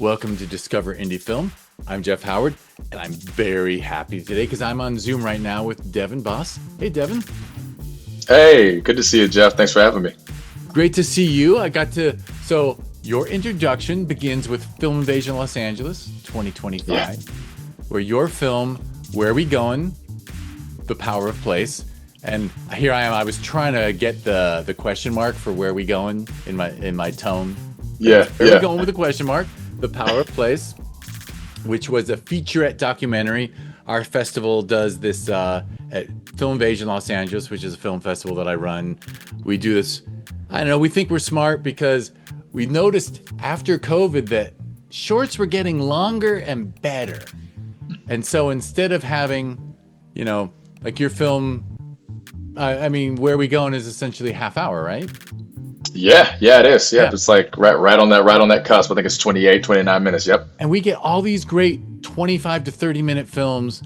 Welcome to Discover Indie Film. I'm Jeff Howard, and I'm very happy today because I'm on Zoom right now with Devin Boss. Hey, Devin. Hey, good to see you, Jeff. Thanks for having me. Great to see you. So your introduction begins with Film Invasion Los Angeles 2025, Yeah. where your film, Where We Goin? The Power of Place. And here I am. I was trying to get the question mark for Where We Goin in my tone. Yeah, Where We yeah. Goin with a question mark? The Power of Place, which was a featurette documentary. Our festival does this at Film Invasion Los Angeles, which is a film festival that I run. We do this. I don't know. We think we're smart because we noticed after COVID that shorts were getting longer and better. And so instead of having, like your film, I mean, Where We Going is essentially half hour, right? Yeah, it is. Yeah, Yeah. it's like right on that cusp. I think it's 28, 29 minutes. Yep. And we get all these great 25 to 30-minute films,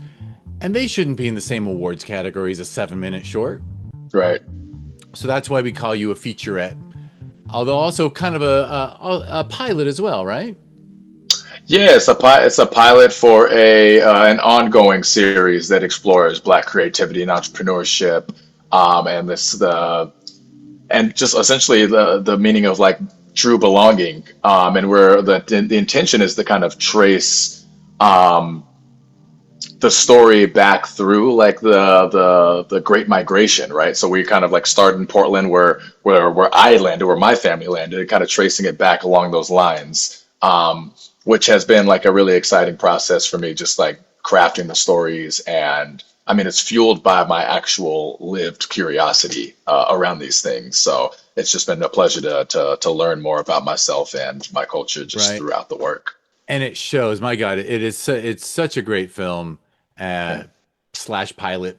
and they shouldn't be in the same awards category as a 7-minute short. Right. So that's why we call you a featurette. Although also kind of a pilot as well, right? Yeah, it's a pilot for a an ongoing series that explores Black creativity and entrepreneurship, and this the and just essentially the meaning of like true belonging, and where the intention is to kind of trace um, the story back through like the Great Migration, right? So we kind of like start in Portland where I landed, where my family landed, and kind of tracing it back along those lines, which has been like a really exciting process for me, just like crafting the stories. And I mean, it's fueled by my actual lived curiosity around these things. So it's just been a pleasure to learn more about myself and my culture just Right. throughout the work. And it shows. My God, it's such a great film, Yeah. slash pilot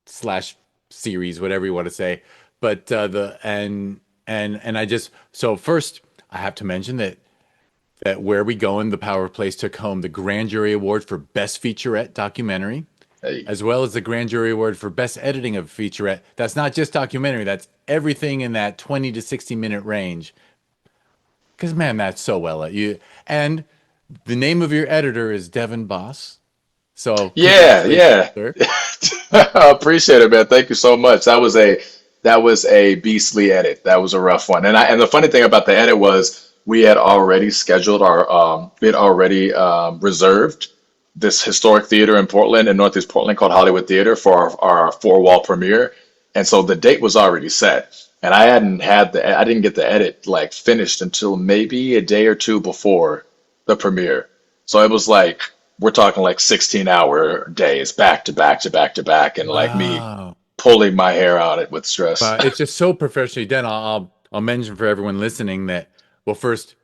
slash series, whatever you want to say. But and I just so first I have to mention that Where We Going, The Power of Place took home the Grand Jury Award for Best Featurette Documentary, Hey. as well as the Grand Jury Award for Best Editing of Featurette. That's not just documentary, that's everything in that 20 to 60-minute range. Because, man, that's so well at you. And the name of your editor is Devin Boss. So, Yeah, congratulations, yeah. sir. I appreciate it, man. Thank you so much. That was a beastly edit. That was a rough one. And the funny thing about the edit was we had already scheduled we had already reserved this historic theater in Portland, in Northeast Portland, called Hollywood Theater, for our four-wall premiere. And so the date was already set. And I didn't get the edit like finished until maybe a day or two before the premiere. So it was like we're talking like 16-hour days back to back to back to back, and like me Wow. pulling my hair out it with stress. But it's just so professionally done. I'll mention for everyone listening that, well, first,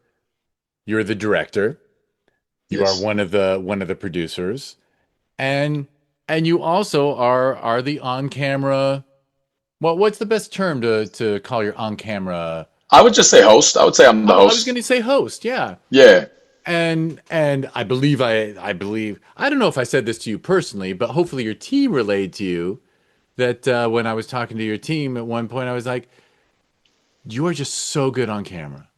you're the director. You are Yes. one of the producers, and you also are the on camera. Well, what's the best term to call your on camera? I would just say host. I would say I'm the Oh, I was going host. to say host. Yeah, Yeah. and I believe I don't know if I said this to you personally, but hopefully your team relayed to you that when I was talking to your team at one point, I was like, you are just so good on camera.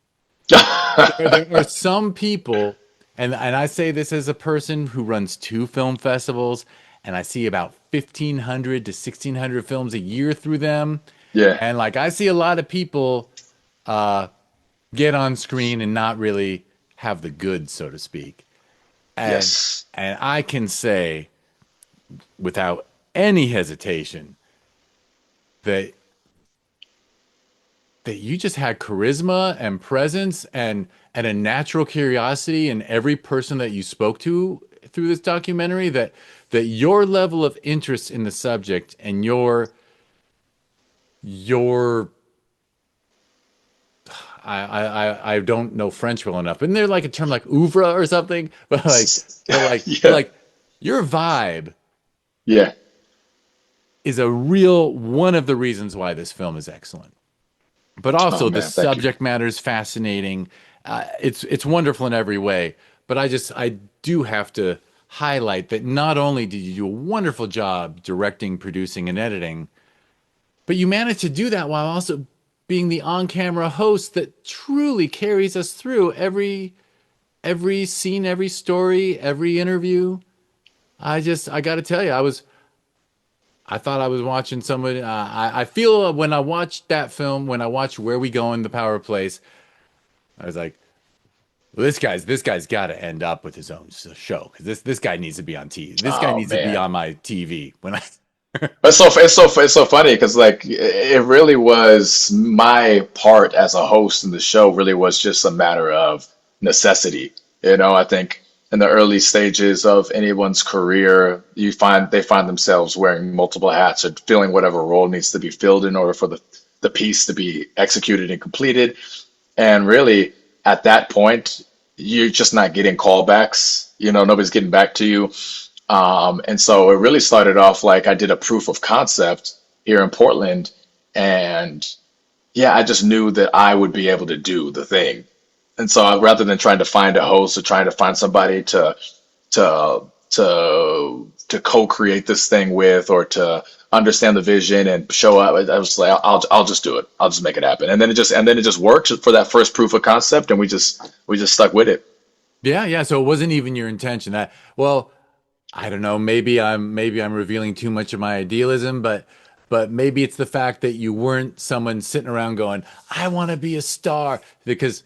There are some people, and I say this as a person who runs 2 film festivals, and I see about 1,500 to 1,600 films a year through them. Yeah. And like I see a lot of people uh, get on screen and not really have the goods, so to speak. And Yes. and I can say without any hesitation that you just had charisma and presence and a natural curiosity in every person that you spoke to through this documentary, that your level of interest in the subject and your I don't know French well enough. Isn't there like a term like oeuvre or something? Yeah. Like your vibe Yeah. is a real one of the reasons why this film is excellent. But Oh also the man, thank you. subject matter is fascinating. It's wonderful in every way. But I do have to highlight that not only did you do a wonderful job directing, producing, and editing, but you managed to do that while also being the on-camera host that truly carries us through every scene, every story, every interview. I got to tell you, I thought I was watching somebody. I feel when I watched that film, when I watched Where We Go in the Power Place, I was like, well, this guy's got to end up with his own show because this guy needs to be on TV. This guy Oh needs to be man. on my TV when I. It's so funny because like it really was my part as a host in the show really was just a matter of necessity. I think in the early stages of anyone's career, they find themselves wearing multiple hats or filling whatever role needs to be filled in order for the piece to be executed and completed. And really, at that point, you're just not getting callbacks. Nobody's getting back to you. And so it really started off like I did a proof of concept here in Portland. And yeah, I just knew that I would be able to do the thing. And so rather than trying to find a host or trying to find somebody to to co-create this thing with or to understand the vision and show up, I was like, I'll just do it. I'll just make it happen. And then it just worked for that first proof of concept, and we just stuck with it. Yeah, yeah. So it wasn't even your intention. That well, I don't know. Maybe I'm revealing too much of my idealism, but maybe it's the fact that you weren't someone sitting around going, "I want to be a star," because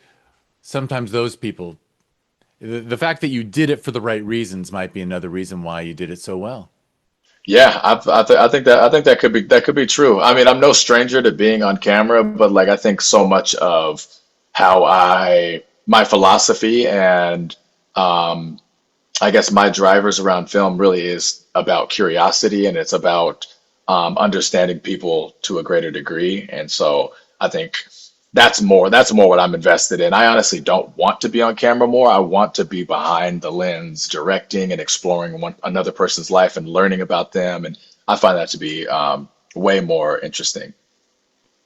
sometimes those people, the fact that you did it for the right reasons might be another reason why you did it so well. Yeah, I think that could be true. I mean, I'm no stranger to being on camera, but like I think so much of how my philosophy and um, I guess my drivers around film really is about curiosity and it's about understanding people to a greater degree. And so I think that's more what I'm invested in. I honestly don't want to be on camera more. I want to be behind the lens, directing and exploring another person's life and learning about them. And I find that to be way more interesting.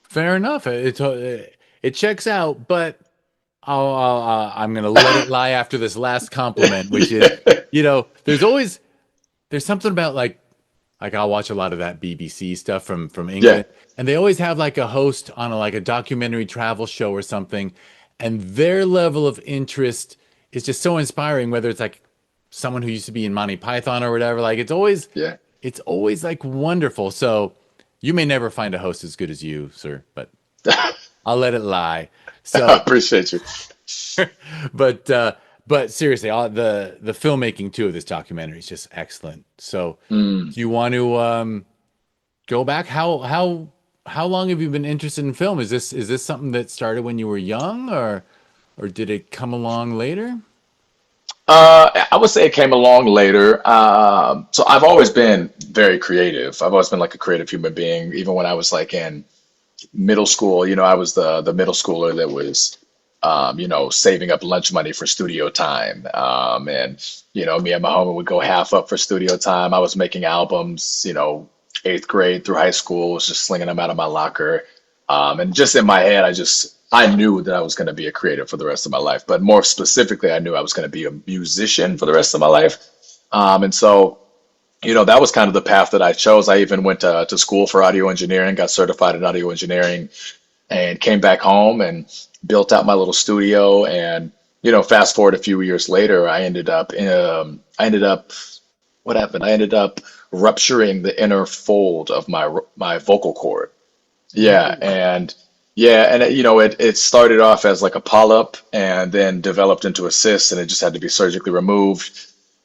Fair enough. It checks out, but I'm gonna let it lie after this last compliment, which is, there's something about like I'll watch a lot of that BBC stuff from Yeah, England, and they always have like a host on like a documentary travel show or something, and their level of interest is just so inspiring. Whether it's like someone who used to be in Monty Python or whatever, like yeah. it's always like wonderful. So you may never find a host as good as you, sir, but I'll let it lie. I So, appreciate you. but uh, but seriously, the filmmaking too of this documentary is just excellent. So, Mm. do you want to go back? How long have you been interested in film? Is this something that started when you were young, or did it come along later? I would say it came along later. So I've always been very creative. I've always been like a creative human being. Even when I was like in middle school, I was the middle schooler that was, saving up lunch money for studio time. And me and my homie would go half up for studio time. I was making albums, eighth grade through high school, was just slinging them out of my locker. And just in my head, I knew that I was going to be a creative for the rest of my life. But more specifically, I knew I was going to be a musician for the rest of my life. And so that was kind of the path that I chose. I even went to school for audio engineering, got certified in audio engineering, and came back home and built out my little studio. And fast forward a few years later, what happened? I ended up rupturing the inner fold of my vocal cord. Yeah, Oh, and it started off as like a polyp and then developed into a cyst, and it just had to be surgically removed.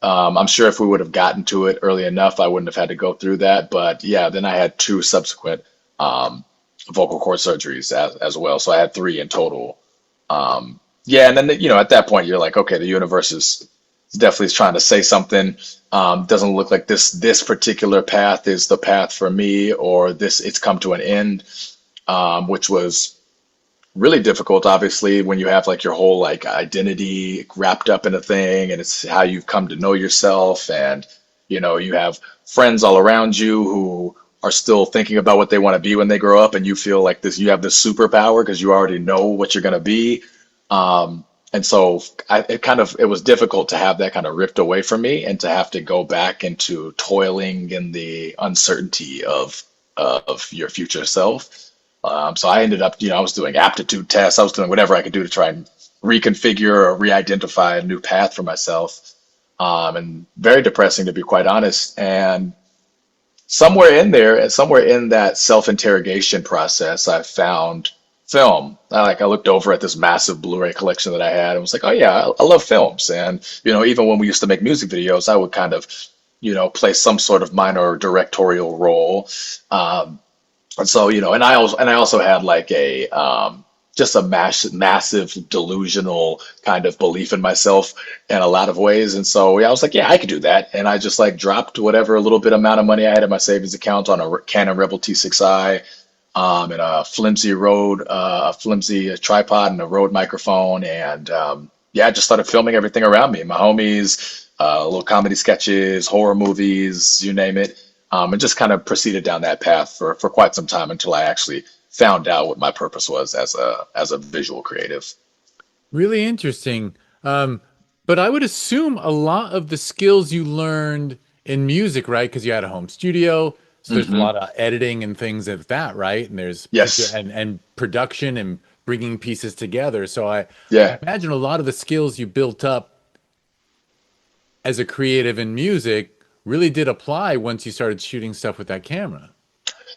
I'm sure if we would have gotten to it early enough, I wouldn't have had to go through that. But yeah, then I had two subsequent um, vocal cord surgeries as well. So I had three in total. Yeah, and then at that point you're like, okay, the universe is definitely trying to say something. Doesn't look like this particular path is the path for me, or this it's come to an end, which was really difficult, obviously, when you have like your whole like identity wrapped up in a thing, and it's how you've come to know yourself, and you have friends all around you who are still thinking about what they want to be when they grow up, and you feel like you have this superpower because you already know what you're going to be. And so it was difficult to have that kind of ripped away from me and to have to go back into toiling in the uncertainty of your future self. So I ended up, I was doing aptitude tests. I was doing whatever I could do to try and reconfigure or re-identify a new path for myself. And very depressing to be quite honest. And somewhere in there, and somewhere in that self-interrogation process, I found film. I looked over at this massive Blu-ray collection that I had and was like, oh yeah, I love films. And even when we used to make music videos, I would kind of play some sort of minor directorial role. Um, and so, and I also had like a just a massive delusional kind of belief in myself in a lot of ways. And so, yeah, I was like, yeah, I could do that. And I just like dropped whatever little bit amount of money I had in my savings account on a Canon Rebel T6i, and a flimsy tripod and a Rode microphone. And yeah, I just started filming everything around me, my homies, little comedy sketches, horror movies, you name it. And just kind of proceeded down that path for quite some time until I actually found out what my purpose was as a visual creative. Really interesting. But I would assume a lot of the skills you learned in music, right? Because you had a home studio, so there's a Hmm. lot of editing and things like that, right? And there's Yes. and production and bringing pieces together. So I Yeah. imagine a lot of the skills you built up as a creative in music really did apply once you started shooting stuff with that camera.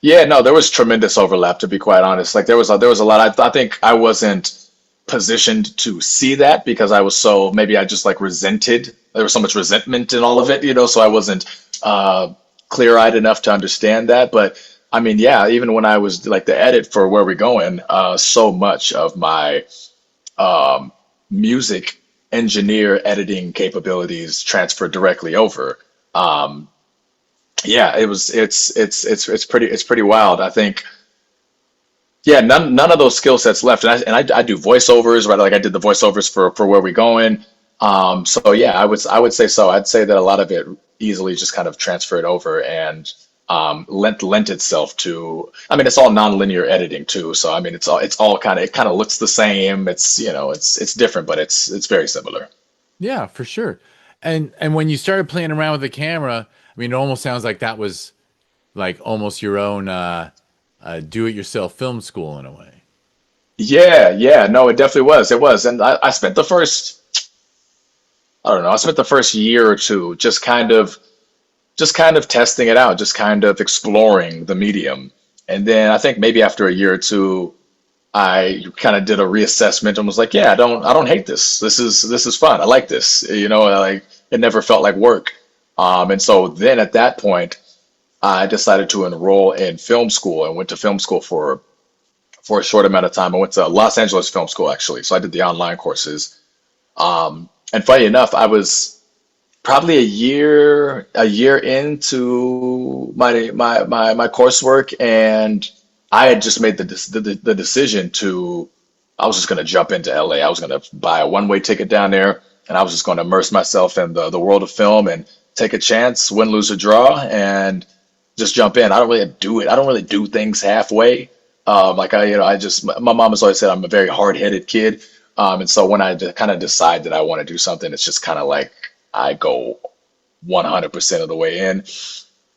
Yeah, no, there was tremendous overlap to be quite honest. Like there was a lot. I think I wasn't positioned to see that because I was so maybe I just like resented. There was so much resentment in all of it, so I wasn't clear-eyed enough to understand that. But I mean, yeah, even when I was like the edit for Where We Going, so much of my um, music engineer editing capabilities transferred directly over. Um, yeah, it's pretty wild. I think yeah, none of those skill sets left, and I do voiceovers, right? Like I did the voiceovers for Where We Going. So yeah, I would say so. I'd say that a lot of it easily just kind of transferred over and lent itself to. I mean, it's all nonlinear editing too. So I mean, it's all it kind of looks the same. It's different, but it's very similar. Yeah, for sure. And when you started playing around with the camera, I mean, it almost sounds like that was like almost your own do-it-yourself film school in a way. Yeah, yeah, no, it definitely was. It was, and I spent the first, I don't know, I spent the first year or two just kind of testing it out, just kind of exploring the medium. And then I think maybe after a year or two, I kind of did a reassessment and was like, yeah, I don't hate this. This is fun. I like this. Like it never felt like work. And so then at that point, I decided to enroll in film school and went to film school for a short amount of time. I went to Los Angeles Film School actually, so I did the online courses. And funny enough, I was probably a year into my coursework, and I had just made the decision to I was just going to jump into LA. I was going to buy a one-way ticket down there, and I was just going to immerse myself in the world of film and take a chance, win, lose, or draw, and just jump in. I don't really do it. I don't really do things halfway. Like I just my mom has always said I'm a very hard-headed kid, and so when I kind of decide that I want to do something, it's just kind of like I go 100% of the way in.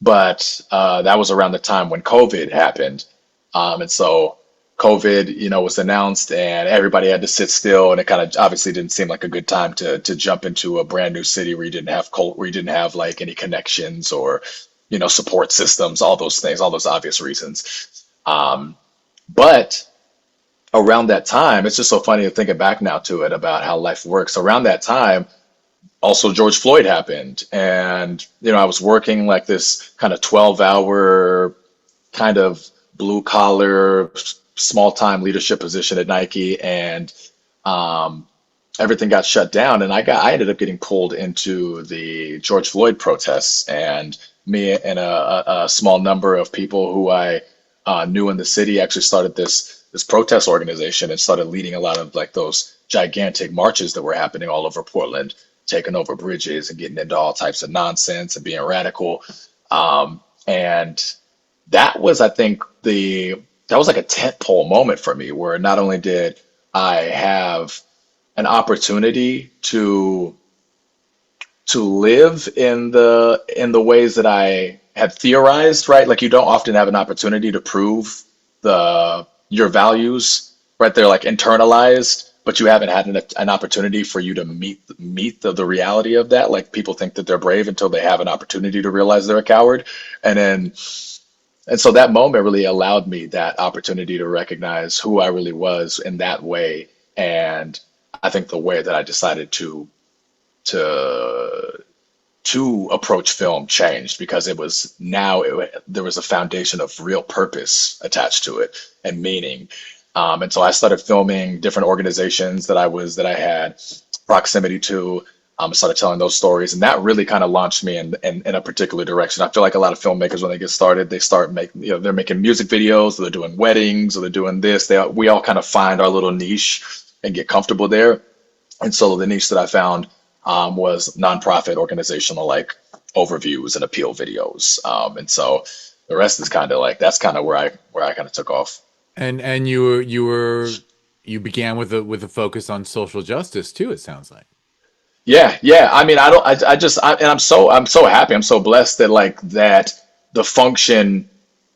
But that was around the time when COVID happened, and so COVID, was announced, and everybody had to sit still, and it kind of obviously didn't seem like a good time to jump into a brand new city where you didn't have like any connections or support systems, all those things, all those obvious reasons. But around that time, it's just so funny to think back now to it about how life works. Around that time, also George Floyd happened, and I was working like this kind of 12-hour kind of blue collar, small time leadership position at Nike, and um, everything got shut down, and I ended up getting pulled into the George Floyd protests, and me and a small number of people who I knew in the city actually started this protest organization and started leading a lot of like those gigantic marches that were happening all over Portland, taking over bridges and getting into all types of nonsense and being radical. And that was, I think, that was like a tentpole moment for me, where not only did I have an opportunity to live in the ways that I had theorized, right? Like you don't often have an opportunity to prove your values, right? They're like internalized. but you haven't had an opportunity for you to meet the reality of that. Like people think that they're brave until they have an opportunity to realize they're a coward. And then and so that moment really allowed me that opportunity to recognize who I really was in that way. And I think the way that I decided to approach film changed because it was there was a foundation of real purpose attached to it and meaning. And so I started filming different organizations that I had proximity to. Started telling those stories, and that really kind of launched me in a particular direction. I feel like a lot of filmmakers, when they get started, they start making, they're making music videos, or they're doing weddings, or they're doing this. We all kind of find our little niche and get comfortable there. And so the niche that I found was nonprofit organizational like overviews and appeal videos. And so the rest is kind of like that's kind of where I kind of took off. And you began with a focus on social justice too, it sounds like. Yeah, yeah. I mean, I don't. I just. And I'm so happy. I'm so blessed that like that the function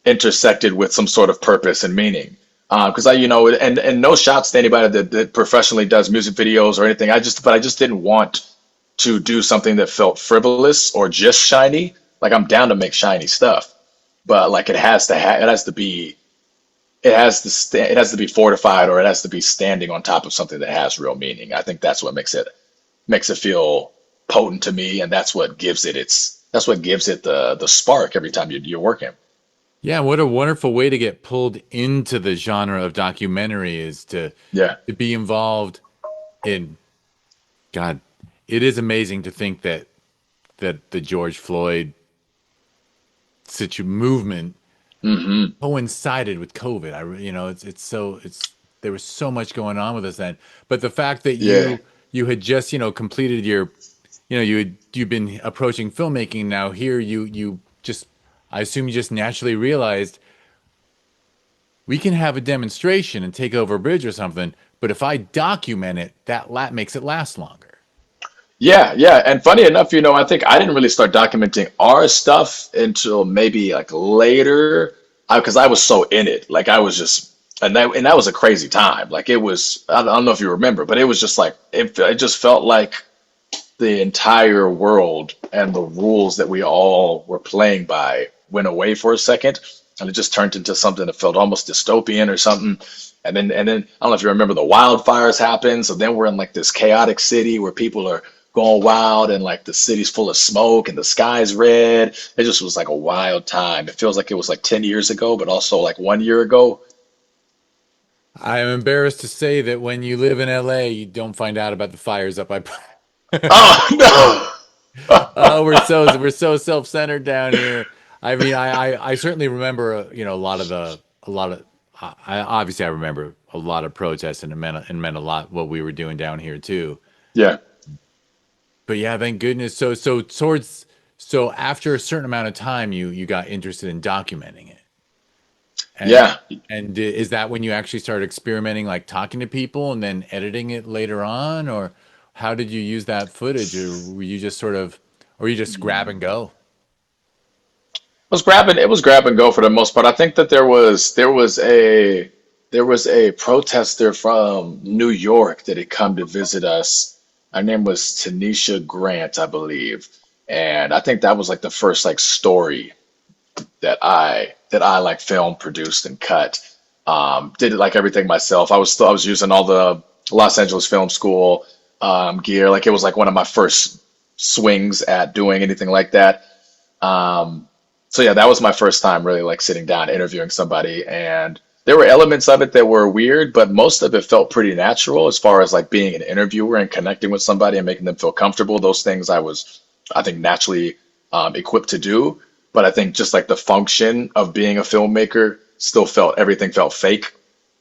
intersected with some sort of purpose and meaning. Because and no shots to anybody that professionally does music videos or anything. But I just didn't want to do something that felt frivolous or just shiny. Like I'm down to make shiny stuff, but like it has to be it has to be fortified, or it has to be standing on top of something that has real meaning. I think that's what makes it feel potent to me, and that's what gives it the spark every time you're working. Yeah, what a wonderful way to get pulled into the genre of documentary is Yeah, to be involved in God. It is amazing to think that the George Floyd movement coincided with COVID. It's there was so much going on with us then. But the fact that yeah. you had just completed your you've been approaching filmmaking now here you just I assume you just naturally realized we can have a demonstration and take over a bridge or something, but if I document it, that makes it last longer. Yeah, yeah. And funny enough, I think I didn't really start documenting our stuff until maybe like later, because I was so in it. Like I was just, and that was a crazy time. Like it was, I don't know if you remember, but it was just like, it just felt like the entire world and the rules that we all were playing by went away for a second, and it just turned into something that felt almost dystopian or something. And then I don't know if you remember the wildfires happened. So then we're in like this chaotic city where people are going wild, and like the city's full of smoke and the sky's red. It just was like a wild time. It feels like it was like 10 years ago, but also like 1 year ago. I am embarrassed to say that when you live in LA, you don't find out about the fires up. Oh Oh, we're so self-centered down here. I mean, I certainly remember, a lot of, obviously I remember a lot of protests, and it meant a lot what we were doing down here too. no. Yeah. But yeah, thank goodness. So after a certain amount of time, you got interested in documenting it. And Yeah. is that when you actually started experimenting, like talking to people and then editing it later on, or how did you use that footage, or were you just or you just grab and go? It was grab and go for the most part. I think that there was a protester from New York that had come to visit us. Her name was Tanisha Grant, I believe. And I think that was like the first like story that I like filmed, produced, and cut. Did it like everything myself. I was using all the Los Angeles Film School gear. Like it was like one of my first swings at doing anything like that. So yeah, that was my first time really like sitting down interviewing somebody, and there were elements of it that were weird, but most of it felt pretty natural as far as like being an interviewer and connecting with somebody and making them feel comfortable. Those things I think, naturally equipped to do. But I think just like the function of being a filmmaker everything felt fake.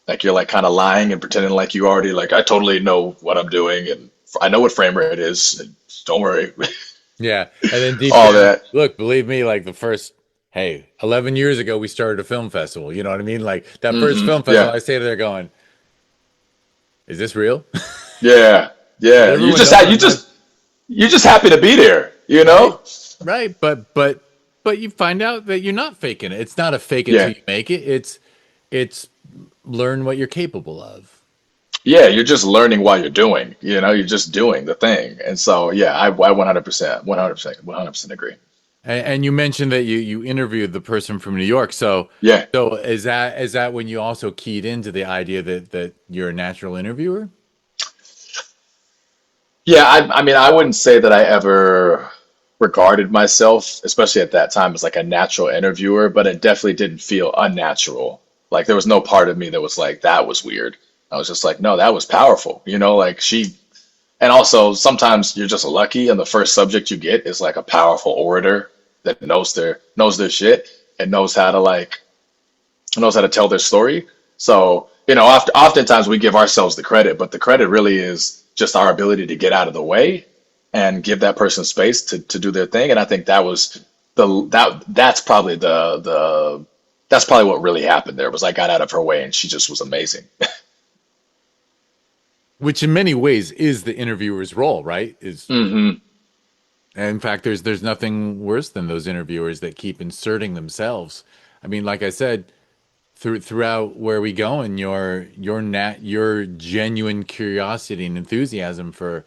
Like you're like kind of lying and pretending like you already like I totally know what I'm doing and I know what frame rate is. And don't worry, Yeah, and then deep all down, that. look, believe me, like the first, hey, 11 years ago we started a film festival. You know what I mean? Like that first film festival, Yeah. I stayed there going, "Is this real?" Yeah, But yeah. everyone knows I'm not, You're just happy to be there, you right, know? right. But you find out that you're not faking it. It's not a fake it till Yeah, you make it. It's learn what you're capable of. yeah, you're just learning while you're doing, you're just doing the thing. And so, yeah, I 100%, 100%, 100% agree. And you mentioned that you interviewed the person from New York. So Yeah. so is that when you also keyed into the idea that you're a natural interviewer? Yeah, I mean, I wouldn't say that I ever regarded myself, especially at that time, as like a natural interviewer, but it definitely didn't feel unnatural. Like there was no part of me that was like, that was weird. I was just like, no, that was powerful. Like and also sometimes you're just lucky and the first subject you get is like a powerful orator that knows their shit and knows how to tell their story. So, oftentimes we give ourselves the credit, but the credit really is just our ability to get out of the way and give that person space to do their thing. And I think that's probably what really happened there was I got out of her way and she just was amazing. Which in many ways is the interviewer's role, right? Is Hmm. And in fact, there's nothing worse than those interviewers that keep inserting themselves. I mean, like I said, throughout where we go and your genuine curiosity and enthusiasm for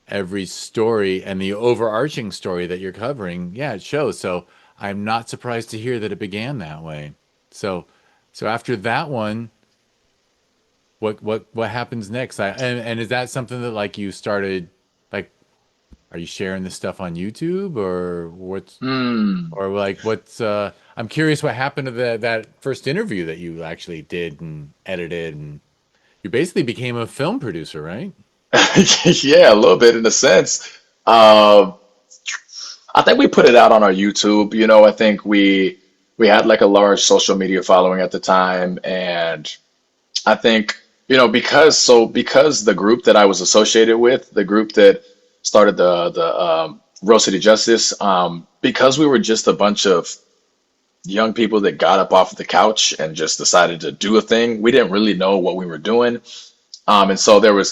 every story and the overarching story that you're covering, yeah, it shows. So I'm not surprised to hear that it began that way. So so after that one, what happens next? And is that something that like you started like are you sharing this stuff on YouTube or what's Mm. or like what's I'm curious what happened to that first interview that you actually did and edited and you basically became a film producer, right? Yeah, a little bit in a sense. Um, I think we put it out on our YouTube. I think we had like a large social media following at the time, and I think because the group that I was associated with, the group that started the Rose City Justice, because we were just a bunch of young people that got up off of the couch and just decided to do a thing. We didn't really know what we were doing, and so there were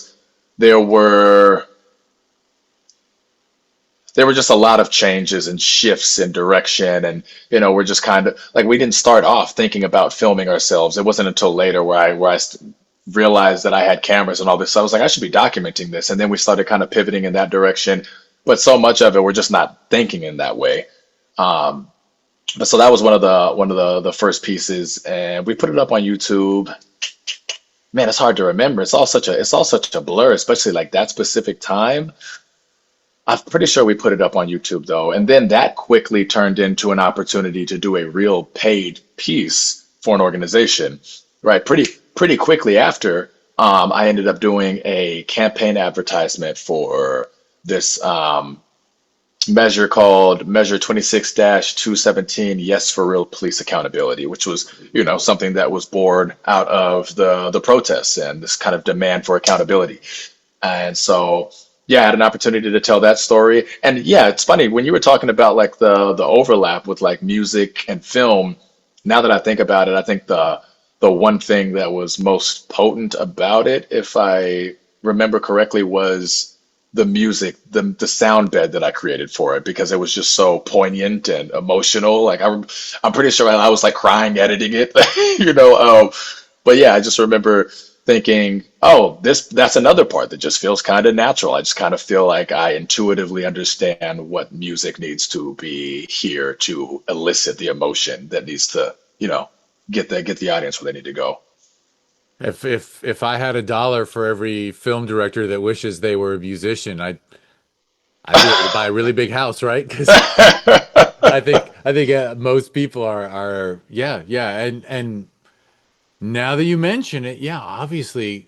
there were just a lot of changes and shifts in direction and we're just kind of like we didn't start off thinking about filming ourselves. It wasn't until later where I realized that I had cameras and all this. So I was like, I should be documenting this, and then we started kind of pivoting in that direction, but so much of it we're just not thinking in that way. But so that was one of the first pieces, and we put it up on YouTube. Man, it's hard to remember. It's all such a blur, especially like that specific time. I'm pretty sure we put it up on YouTube though, and then that quickly turned into an opportunity to do a real paid piece for an organization, right? Pretty quickly after, I ended up doing a campaign advertisement for this measure called Measure 26-217, Yes for Real Police Accountability, which was, something that was born out of the protests and this kind of demand for accountability. And so, yeah, I had an opportunity to tell that story. And yeah, it's funny when you were talking about like the overlap with like music and film. Now that I think about it, I think the one thing that was most potent about it, if I remember correctly, was the music, the sound bed that I created for it because it was just so poignant and emotional. Like I'm pretty sure I was like crying editing it, you know. But yeah, I just remember thinking, oh, that's another part that just feels kind of natural. I just kind of feel like I intuitively understand what music needs to be here to elicit the emotion that needs to, get the audience where they need to go. If I had $1 for every film director that wishes they were a musician, I'd be able to buy a really big house, right? Because I think most people are yeah, and now that you mention it, yeah, obviously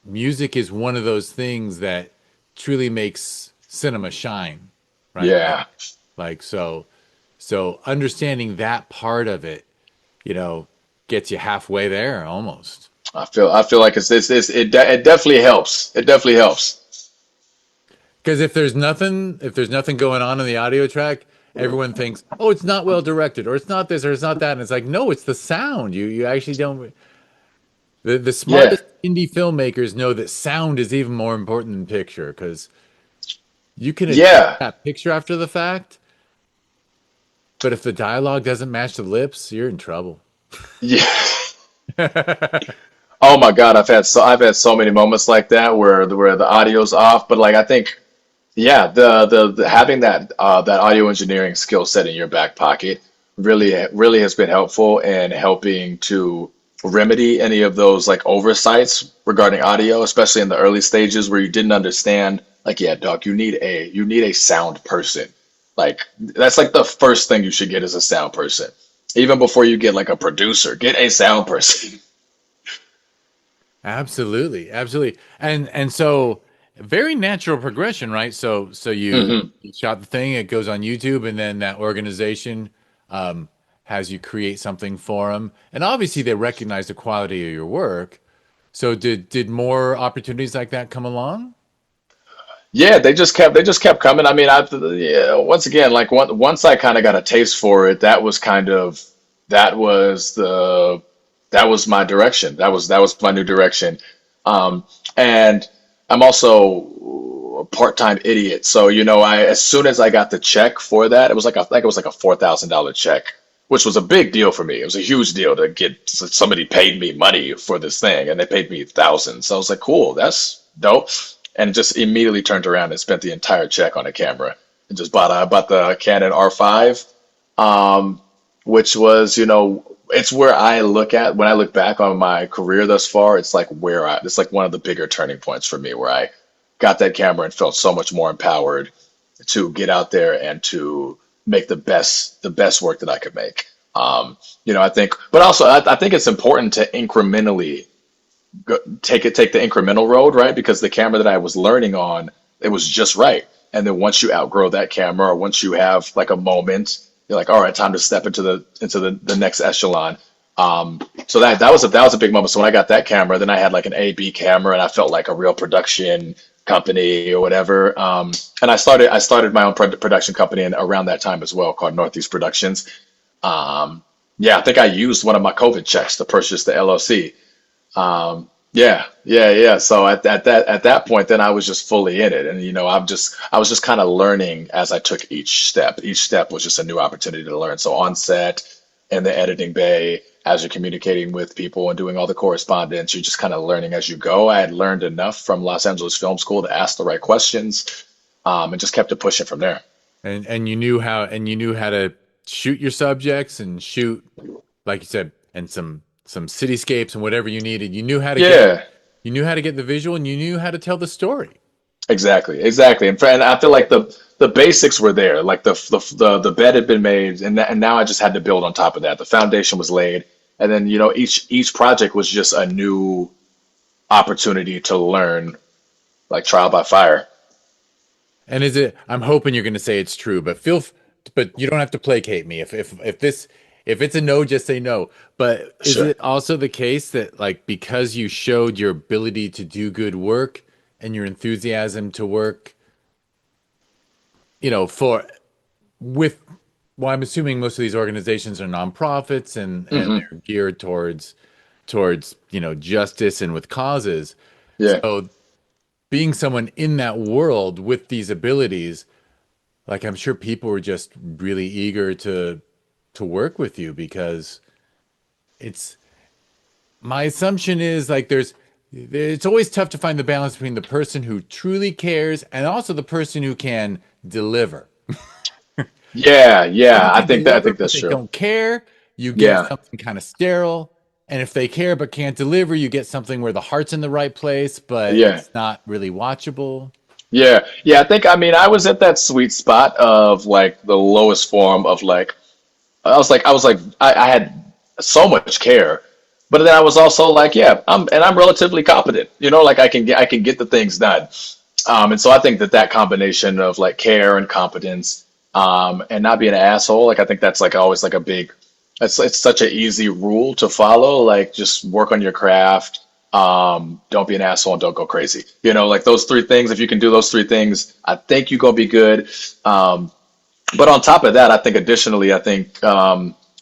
music is one of those things that truly makes cinema shine, right? Yeah, Like so understanding that part of it, you know, gets you halfway there almost. I feel like it definitely helps. It definitely helps. Because if there's nothing going on in the audio track, everyone thinks, oh, it's not well directed, or it's not this, or it's not that, and it's like, no, it's the sound. You actually don't. The Yeah, smartest indie filmmakers know that sound is even more important than picture because you can adjust yeah, that picture after the fact, but if the dialogue doesn't match the lips, you're in trouble. yeah. Oh my God, I've had so many moments like that where the audio's off, but like I think yeah, the having that audio engineering skill set in your back pocket really has been helpful in helping to remedy any of those like oversights regarding audio, especially in the early stages where you didn't understand. Like, yeah, dog, you need a sound person. Like that's like the first thing you should get is a sound person. Even before you get like a producer, get a sound person. Absolutely, absolutely. And so very natural progression, right? So you shot the thing, it goes on YouTube, and then that organization um, has you create something for them. And obviously they recognize the quality of your work. So did more opportunities like that come along? Yeah, they just kept coming. I mean, yeah, once again, like once I kind of got a taste for it, that was the that was my direction. That was my new direction. And I'm also a part-time idiot, so I as soon as I got the check for that, it was like a $4,000 check, which was a big deal for me. It was a huge deal to get somebody paid me money for this thing, and they paid me thousands. So I was like, cool, that's dope, and just immediately turned around and spent the entire check on a camera and just bought the Canon R5, um, which was, it's where I look at when I look back on my career thus far. It's like one of the bigger turning points for me where I got that camera and felt so much more empowered to get out there and to make the best work that I could make. I think, but also I think it's important to incrementally take the incremental road, right? Because the camera that I was learning on, it was just right. And then once you outgrow that camera, or once you have like a moment, you're like, all right, time to step into the next echelon. So that was a big moment. So when I got that camera, then I had like an A/B camera, and I felt like a real production company or whatever. And I started my own production company and around that time as well, called Northeast Productions. Yeah, I think I used one of my COVID checks to purchase the LLC. Yeah, yeah, yeah. So at that point, then I was just fully in it, and I was just kind of learning as I took each step. Each step was just a new opportunity to learn. So on set, in the editing bay, as you're communicating with people and doing all the correspondence, you're just kind of learning as you go. I had learned enough from Los Angeles Film School to ask the right questions, and just kept it pushing from there. And you knew how to shoot your subjects and shoot, like you said, and some cityscapes and whatever you needed. Yeah. You knew how to get the visual, and you knew how to tell the story. Exactly, exactly. And I feel like the basics were there. Like the bed had been made, and now I just had to build on top of that. The foundation was laid, and then each project was just a new opportunity to learn, like trial by fire. And I'm hoping you're going to say it's true, but you don't have to placate me. If it's a no, just say no. But is Sure. it also the case that, like, because you showed your ability to do good work and your enthusiasm to work, for with well, I'm assuming most of these organizations are nonprofits, and Hmm. they're geared towards justice and with causes. Yeah. So being someone in that world with these abilities, like, I'm sure people were just really eager to work with you, because it's my assumption is, like, it's always tough to find the balance between the person who truly cares and also the person who can deliver. Yeah, Someone yeah. I can think that I deliver, think but that's they true. don't care. You get Yeah. something kind of sterile. And if they care but can't deliver, you get something where the heart's in the right place, but Yeah. it's not really watchable. Yeah. Yeah. I mean, I was at that sweet spot of like the lowest form of like I had so much care, but then I was also like, yeah, I'm relatively competent. Like I can get the things done. And so I think that combination of like care and competence, and not being an asshole, like I think that's like always like a big. It's such an easy rule to follow. Like just work on your craft. Don't be an asshole and don't go crazy. Like those three things. If you can do those three things, I think you're gonna be good. But on top of that, I think additionally, I think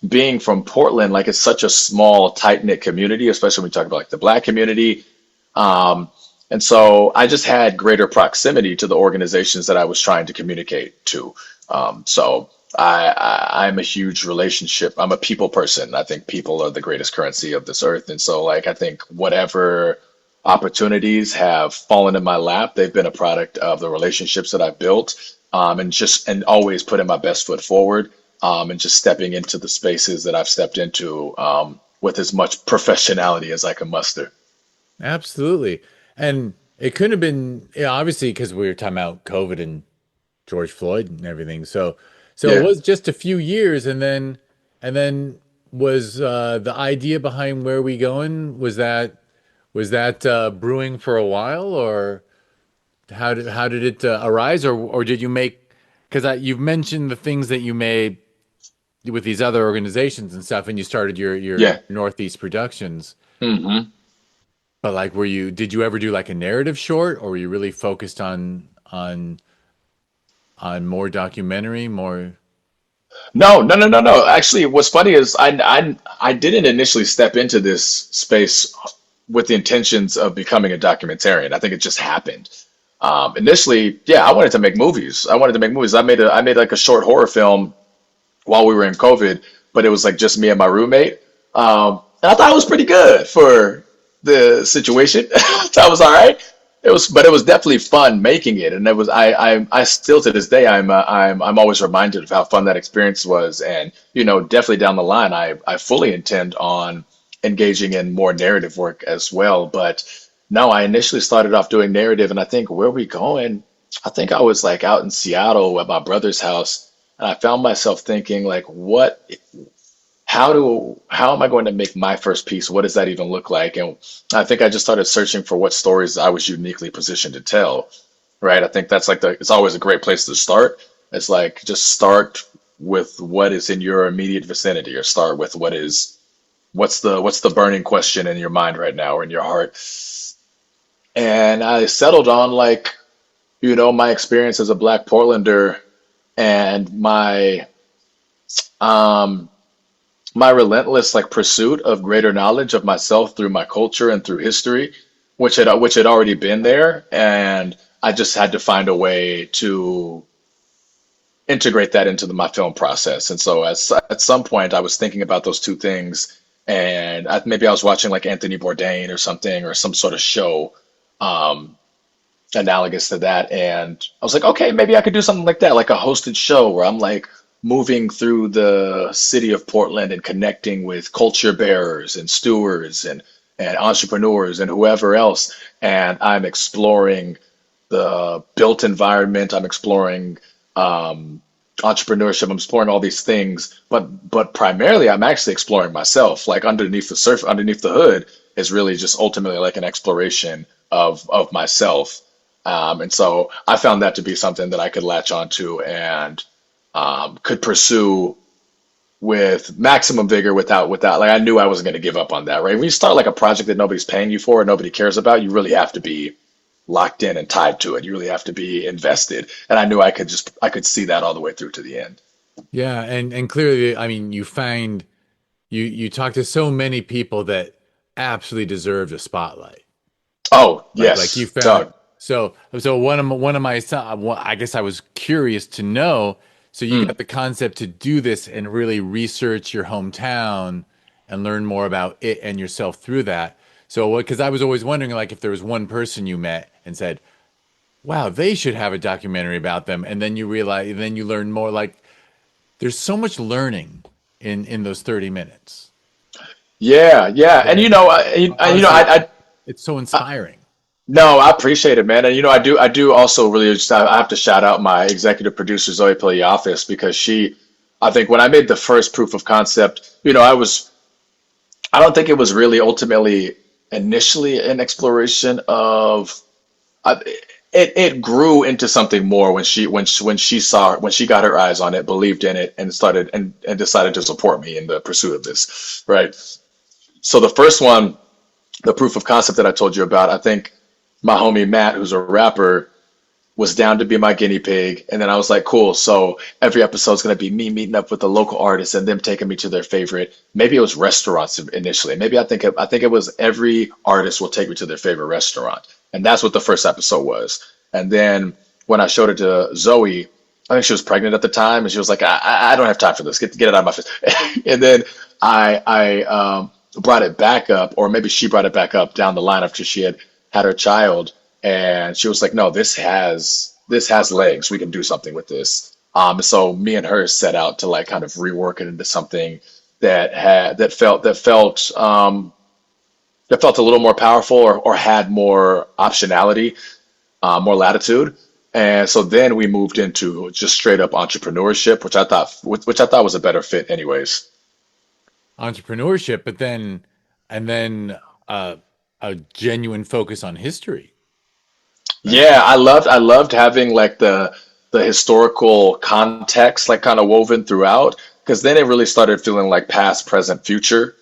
being from Portland, like it's such a small, tight-knit community, especially when we talk about like the Black community. Um, and so I just had greater proximity to the organizations that I was trying to communicate to. So I'm a huge relationship. I'm a people person. I think people are the greatest currency of this earth. And so, like, I think whatever opportunities have fallen in my lap, they've been a product of the relationships that I've built, and always putting my best foot forward, and just stepping into the spaces that I've stepped into, with as much professionality as I can muster. Absolutely. And it couldn't have been, obviously, because we were talking about COVID and George Floyd and everything. So it Yeah. was just a few years, and then was the idea behind Where We Going? Was that brewing for a while, or how did it arise, or did you make? Because you've mentioned the things that you made with these other organizations and stuff, and you started your Yeah. Northeast Productions. hmm But like, did you ever do like a narrative short, or were you really focused on more documentary, more? No, no, no, no, no. Actually, what's funny is I didn't initially step into this space with the intentions of becoming a documentarian. I think it just happened. Initially, yeah, I wanted to make movies. I wanted to make movies. I made like a short horror film while we were in COVID, but it was like just me and my roommate. And I thought it was pretty good for the situation. That was all right. But it was definitely fun making it, and it was I still to this day I'm always reminded of how fun that experience was, and definitely down the line I fully intend on engaging in more narrative work as well. But no, I initially started off doing narrative, and I think Where We Going? I think I was like out in Seattle at my brother's house, and I found myself thinking like, how am I going to make my first piece? What does that even look like? And I think I just started searching for what stories I was uniquely positioned to tell, right? I think that's like it's always a great place to start. It's like just start with what is in your immediate vicinity, or start with what's the burning question in your mind right now or in your heart. And I settled on like, my experience as a Black Portlander, and um my relentless like pursuit of greater knowledge of myself through my culture and through history, which had already been there, and I just had to find a way to integrate that into my film process. And so, at some point, I was thinking about those two things, and maybe I was watching like Anthony Bourdain or something, or some sort of show, um, analogous to that. And I was like, okay, maybe I could do something like that, like a hosted show where I'm like moving through the city of Portland and connecting with culture bearers and stewards and entrepreneurs and whoever else. And I'm exploring the built environment. I'm exploring entrepreneurship. I'm exploring all these things, but primarily I'm actually exploring myself. Like underneath the hood is really just ultimately like an exploration of myself. And so I found that to be something that I could latch onto, and could pursue with maximum vigor, without like, I knew I wasn't going to give up on that, right? When you start like a project that nobody's paying you for, nobody cares about, you really have to be locked in and tied to it. You really have to be invested. And I knew I could see that all the way through to the end. Yeah, and clearly, I mean, you talk to so many people that absolutely deserved a spotlight. Oh, Like you yes, found. Doug. So one of my I guess I was curious to know. So you Mm. got the concept to do this and really research your hometown and learn more about it and yourself through that. So what? Because I was always wondering, like, if there was one person you met and said, "Wow, they should have a documentary about them," and then you realize, then you learn more. Like, there's so much learning in those 30 minutes. Yeah, yeah. And That honestly, it's so inspiring. no, I appreciate it, man. And I do also really just, I have to shout out my executive producer Zoe Piliafis, because I think when I made the first proof of concept, I don't think it was really ultimately initially an exploration of, I, it grew into something more when she got her eyes on it, believed in it, and started and decided to support me in the pursuit of this, right? So the first one, the proof of concept that I told you about, I think my homie Matt, who's a rapper, was down to be my guinea pig. And then I was like, cool. So every episode is going to be me meeting up with the local artists and them taking me to their favorite. Maybe it was restaurants initially. Maybe I think it was every artist will take me to their favorite restaurant. And that's what the first episode was. And then when I showed it to Zoe, I think she was pregnant at the time, and she was like, I don't have time for this. Get it out of my face. And then I brought it back up, or maybe she brought it back up down the line after she had her child, and she was like, no, this has legs. We can do something with this. So me and her set out to like kind of rework it into something that felt a little more powerful, or had more optionality, more latitude. And so then we moved into just straight up entrepreneurship, which I thought was a better fit, anyways. Entrepreneurship, but then and then uh, a genuine focus on history, right? Yeah, I loved having like the historical context like kind of woven throughout, because then it really started feeling like past, present, future.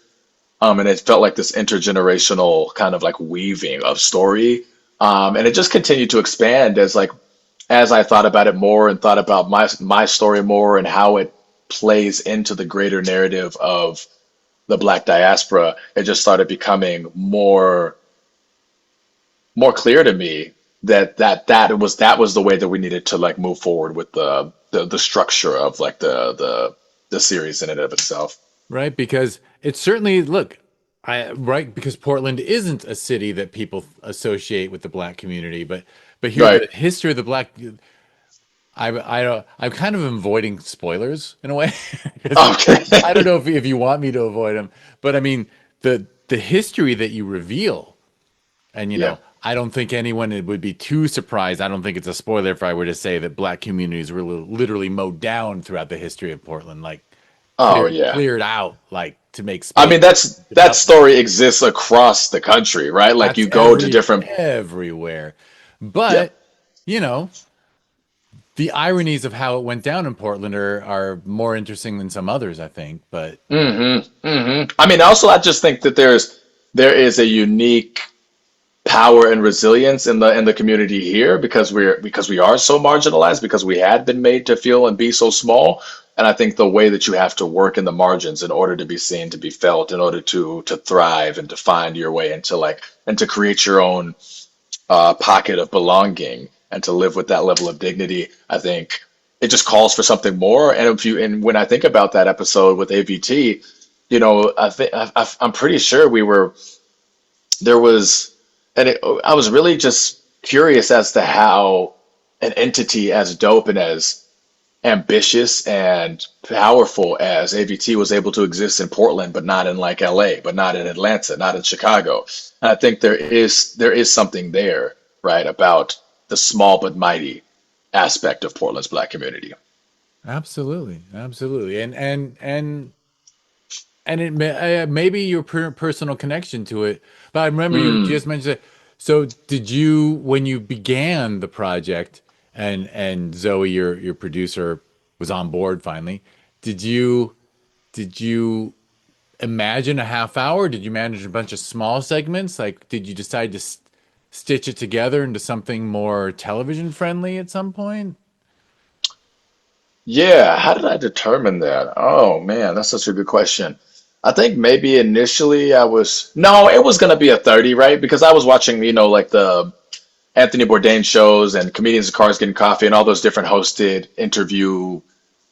And it felt like this intergenerational kind of like weaving of story. And it just continued to expand as I thought about it more and thought about my story more and how it plays into the greater narrative of the Black diaspora. It just started becoming more clear to me that was the way that we needed to like move forward with the structure of like the series in and of itself. Right, because it's certainly look, I right because Portland isn't a city that people associate with the black community, but here Right. the history of the black. I'm kind of avoiding spoilers in a way because Okay. I don't know if you want me to avoid them, but I mean the history that you reveal, and Yeah. I don't think anyone would be too surprised. I don't think it's a spoiler if I were to say that black communities were literally mowed down throughout the history of Portland, like Oh yeah. cleared out, like to make I space mean, that development. story exists across the country, right? Like That's you go to different. everywhere. Yeah. But, you know, the ironies of how it went down in Portland are more interesting than some others, I think. But I mean, also, I just think that there is a unique power and resilience in the community here, because we are so marginalized, because we had been made to feel and be so small. And I think the way that you have to work in the margins in order to be seen, to be felt, in order to thrive and to find your way into like and to create your own pocket of belonging and to live with that level of dignity, I think it just calls for something more. And when I think about that episode with AVT, I think I'm pretty sure there was, I was really just curious as to how an entity as dope and as ambitious and powerful as AVT was able to exist in Portland, but not in like LA, but not in Atlanta, not in Chicago. And I think there is something there, right, about the small but mighty aspect of Portland's Black community. absolutely, absolutely. And it maybe your personal connection to it. But I remember you Mm. just mentioned it. So did you, when you began the project, and Zoe, your producer, was on board finally, did you did you imagine a half hour? Did you manage a bunch of small segments? Like, did you decide to stitch it together into something more television friendly at some point? Yeah, how did I determine that? Oh man, that's such a good question. I think maybe initially no, it was gonna be a 30, right? Because I was watching, like the Anthony Bourdain shows and Comedians in Cars Getting Coffee and all those different hosted interview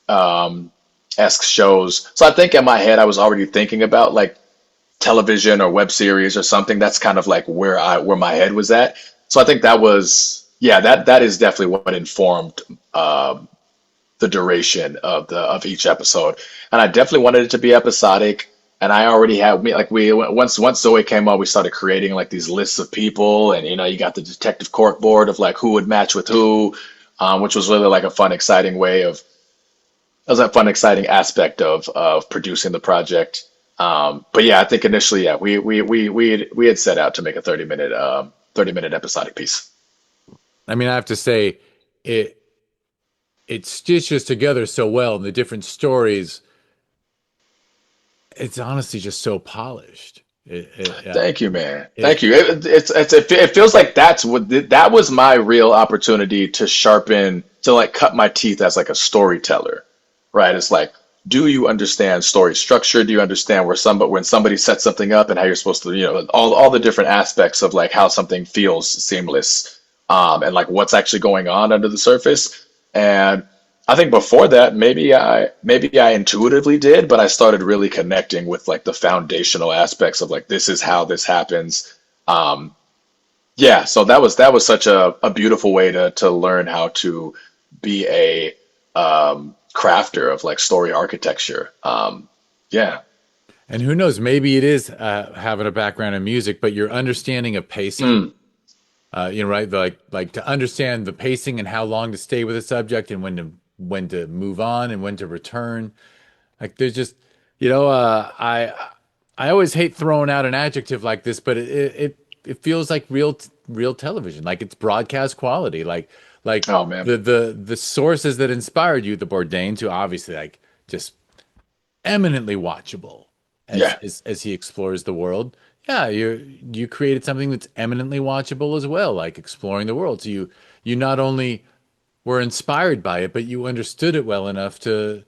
um esque shows. So I think in my head I was already thinking about like television or web series or something. That's kind of like where my head was at. So I think that was, yeah, that is definitely what informed the duration of each episode. And I definitely wanted it to be episodic. And I already had me like we once Zoe came on, we started creating like these lists of people, and you got the detective cork board of like who would match with who, which was really like a fun, exciting way of that was a fun, exciting aspect of producing the project. But yeah, I think initially, yeah, we had set out to make a 30-minute episodic piece. I mean, I have to say, it it stitches together so well, and the different stories. It's honestly just so polished. Thank you, man. It Thank you. It feels like that was my real opportunity to sharpen, to like cut my teeth as like a storyteller, right? It's like, do you understand story structure? Do you understand when somebody sets something up and how you're supposed to, all the different aspects of like how something feels seamless, and like what's actually going on under the surface. And I think before that, maybe I intuitively did, but I started really connecting with like the foundational aspects of like this is how this happens. Um, yeah, so that was such a beautiful way to learn how to be a crafter of like story architecture. Yeah. And who knows, maybe it is having a background in music, but your understanding of pacing, Mm. right? Like to understand the pacing and how long to stay with a subject and when to move on and when to return. Like there's just, I always hate throwing out an adjective like this, but it feels like real television, like it's broadcast quality, like Oh man. the sources that inspired you, the Bourdain, to obviously like just eminently watchable Yeah. as he explores the world. Yeah, you created something that's eminently watchable as well, like exploring the world. So you not only were inspired by it, but you understood it well enough to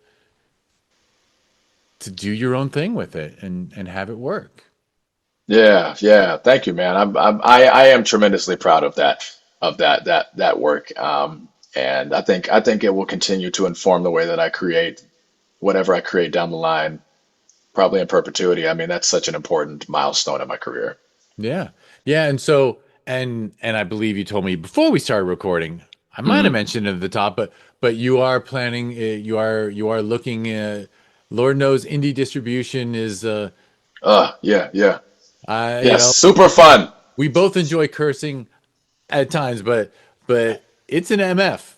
do your own thing with it and have it work. Yeah, yeah. Thank you, man. I am tremendously proud of that work. And I think it will continue to inform the way that I create whatever I create down the line, probably in perpetuity. I mean, that's such an important milestone in my career. Yeah. Yeah, and so and I believe you told me before we started recording. I might have Hmm. mentioned it at the top, but you are planning you are looking Lord knows indie distribution is Yeah, yeah. uh you Yes, know, super fun. we both enjoy cursing at times, but it's an MF.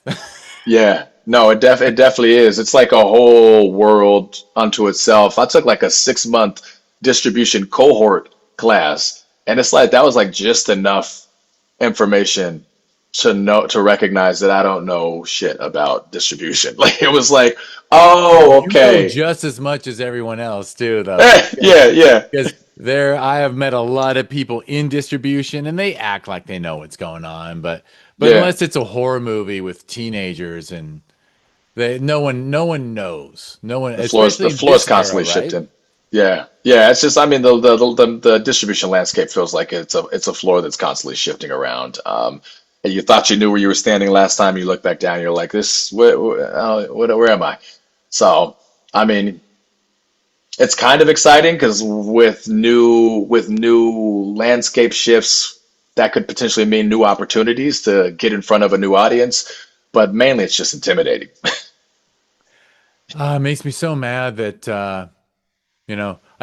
Yeah. No, it definitely is. It's like a whole world unto itself. I took like a 6 month distribution cohort class, and it's like that was like just enough information to recognize that I don't know shit about distribution. Like it was like, oh, You know okay. just as much as everyone else too, though. Yeah, yeah, Because there, I have met a lot of people in distribution, and they act like they know what's going on, but yeah. unless it's a horror movie with teenagers, and no one knows, no one, The especially in floor is this era, constantly right? shifting. Yeah, yeah. It's just, I mean, the distribution landscape feels like it's a floor that's constantly shifting around. And you thought you knew where you were standing last time. You look back down, you're like, this, where am I? So, I mean, it's kind of exciting because with new landscape shifts, that could potentially mean new opportunities to get in front of a new audience. But mainly, it's just intimidating. It makes me so mad that I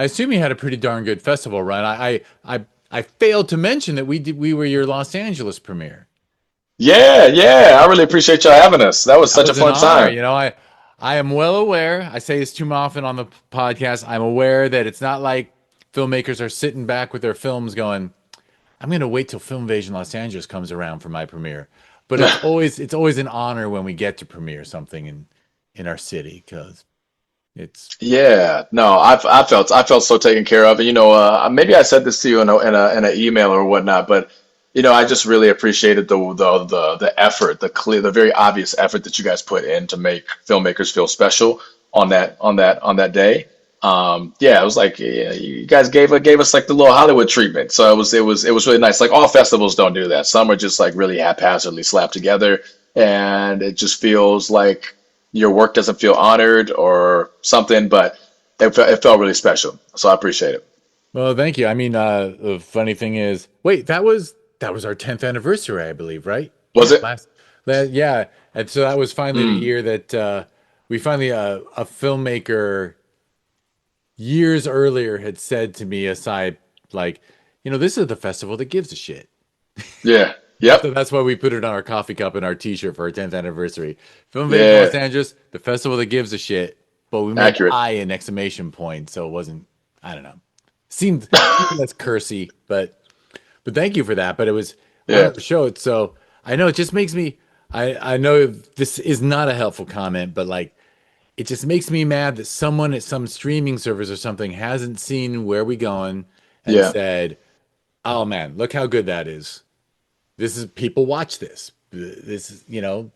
assume you had a pretty darn good festival run. I failed to mention that we were your Los Angeles premiere. Yeah, yeah. I really appreciate y'all having us. That was That such a was an fun honor. time. I am well aware. I say this too often on the podcast. I'm aware that it's not like filmmakers are sitting back with their films going, I'm going to wait till Film Invasion Los Angeles comes around for my premiere. But it's always an honor when we get to premiere something in our city because it's Yeah, no, I felt so taken care of. Maybe I said this to you in an email or whatnot, but I just really appreciated the effort, the very obvious effort that you guys put in to make filmmakers feel special on that day. Yeah, it was like yeah, you guys gave us like the little Hollywood treatment, so it was really nice. Like all festivals don't do that. Some are just like really haphazardly slapped together, and it just feels like your work doesn't feel honored or something, but it felt really special. So I appreciate it. well, thank you. I mean, the funny thing is, wait, that was our 10th anniversary, I believe, right? Was Yeah, it? yeah, and so that was finally the Mm, year that we finally a filmmaker years earlier had said to me aside, like, this is the festival that gives a shit. yeah. So Yep. that's why we put it on our coffee cup and our T-shirt for our 10th anniversary. Film Invasion Los Yeah. Angeles, the festival that gives a shit, but we made the Accurate. I an exclamation point, so it wasn't. I don't know. Seemed less cursy, but thank you for that. But it was I Yeah. wanted to show it, so I know it just makes me. I know this is not a helpful comment, but like it just makes me mad that someone at some streaming service or something hasn't seen Where We Going and Yeah. said, "Oh man, look how good that is. This is people watch this. This is it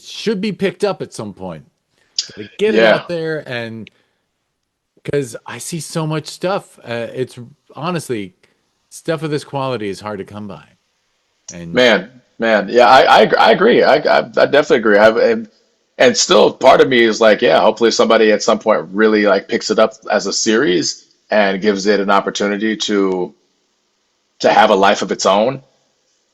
should be picked up at some point. Gotta get it out Yeah. there, and because I see so much stuff, it's honestly stuff of this quality is hard to come by, and Man. Man, yeah, I agree. I definitely agree. And still, part of me is like, yeah, hopefully somebody at some point really like picks it up as a series and gives it an opportunity to have a life of its own.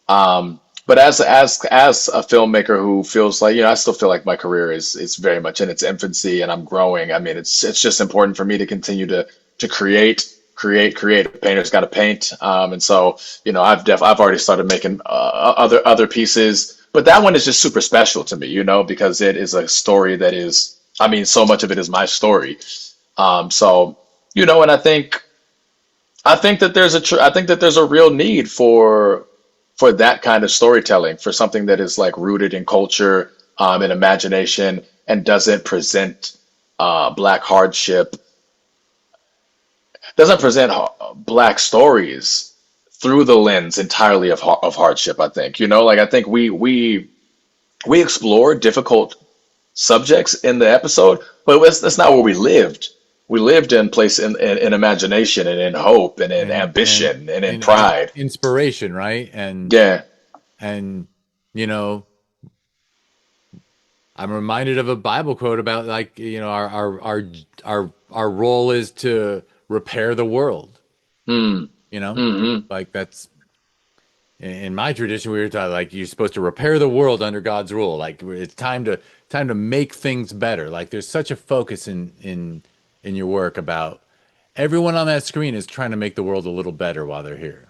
But as a filmmaker who feels like, I still feel like my career is very much in its infancy and I'm growing. I mean, it's just important for me to continue to create. A painter's got to paint. And so, I've already started making other pieces, but that one is just super special to me, because it is a story that is, I mean, so much of it is my story. So, and I think that I think that there's a real need for that kind of storytelling, for something that is like rooted in culture, and imagination, and black hardship, doesn't present black stories through the lens entirely of hardship. I think, like I think we explore difficult subjects in the episode, but that's not where we lived. We lived in place in imagination and in hope and in and ambition and in in pride. inspiration, right? Yeah. And you know, I'm reminded of a Bible quote about like, our role is to repair the world, Mm, you know? hmm. Like that's in my tradition we were taught like you're supposed to repair the world under God's rule. Like it's time to make things better. Like there's such a focus in your work about everyone on that screen is trying to make the world a little better while they're here.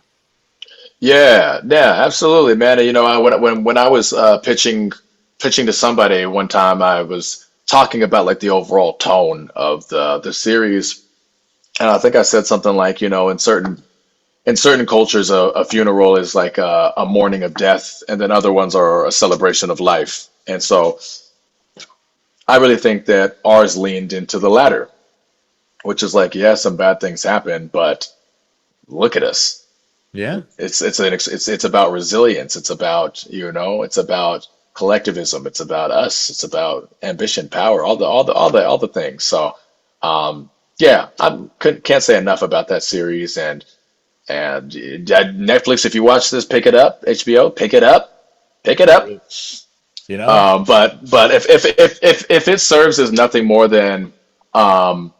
Yeah, yeah, absolutely, man. And, when I was pitching to somebody one time, I was talking about like the overall tone of the series, and I think I said something like, in certain cultures, a funeral is like a mourning of death, and then other ones are a celebration of life. And so I really think that ours leaned into the latter, which is like, yeah, some bad things happen, but look at us. Yeah. It's about resilience. It's about collectivism. It's about us. It's about ambition, power, all the things. So, yeah, can't say enough about that series. And Netflix, if you watch this, pick it up. HBO, pick it up, pick it up. You know? But if it serves as nothing more um,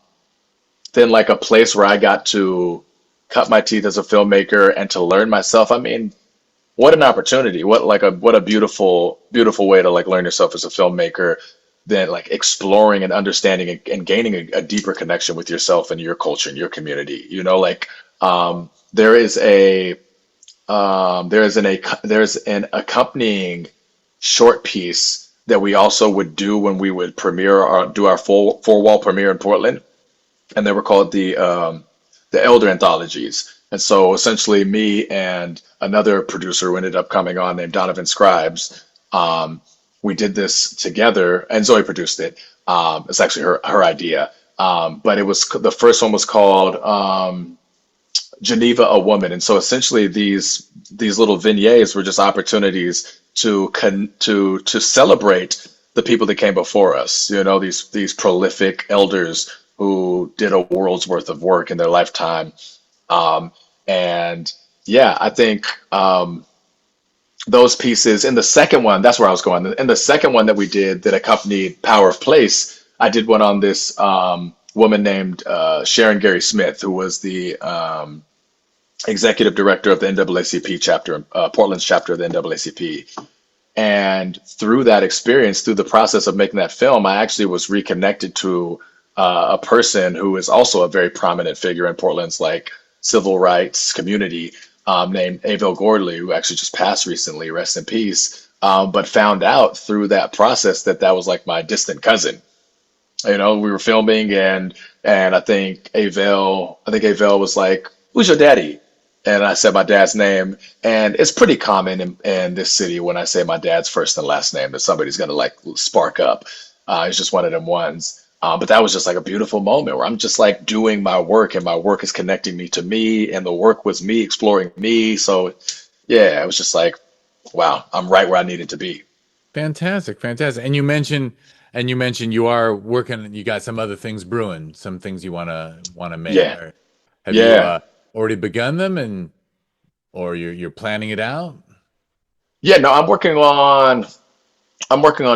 than like a place where I got to cut my teeth as a filmmaker and to learn myself, I mean, what an opportunity. What a beautiful way to like learn yourself as a filmmaker, then like exploring and understanding and gaining a deeper connection with yourself and your culture and your community. Like there is a there's an accompanying short piece that we also would do when we would do our full four wall premiere in Portland, and they were called the Elder Anthologies. And so essentially, me and another producer who ended up coming on named Donovan Scribes, we did this together, and Zoe produced it. It's actually her idea, but the first one was called Geneva, a Woman. And so essentially, these little vignettes were just opportunities to celebrate the people that came before us. These prolific elders who did a world's worth of work in their lifetime. And yeah, I think those pieces in the second one, that's where I was going. In the second one that we did that accompanied Power of Place, I did one on this woman named Sharon Gary Smith, who was the executive director of the NAACP chapter, Portland's chapter of the NAACP. And through that experience, through the process of making that film, I actually was reconnected to a person who is also a very prominent figure in Portland's like civil rights community, named Avil Gordley, who actually just passed recently, rest in peace. But found out through that process that that was like my distant cousin. We were filming, and I think Avil was like, "Who's your daddy?" And I said my dad's name, and it's pretty common in this city when I say my dad's first and last name that somebody's gonna like spark up. It's just one of them ones. But that was just like a beautiful moment where I'm just like doing my work, and my work is connecting me to me, and the work was me exploring me. So yeah, it was just like, wow, I'm right where I needed to be. Fantastic, fantastic. And you mentioned you are working, you got some other things brewing, some things you wanna make. Yeah, Or have you yeah. already begun them, or you're planning it out? Yeah, no, I'm working on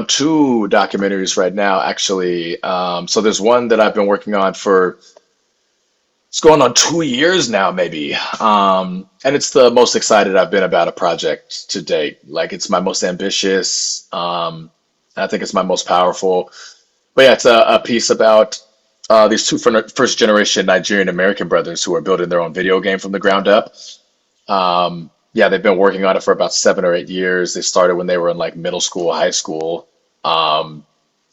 two documentaries right now, actually. So there's one that I've been working on for it's going on 2 years now, maybe. And it's the most excited I've been about a project to date. Like it's my most ambitious. I think it's my most powerful. But yeah, it's a piece about these two first generation Nigerian American brothers who are building their own video game from the ground up. Yeah, they've been working on it for about 7 or 8 years. They started when they were in like middle school, high school.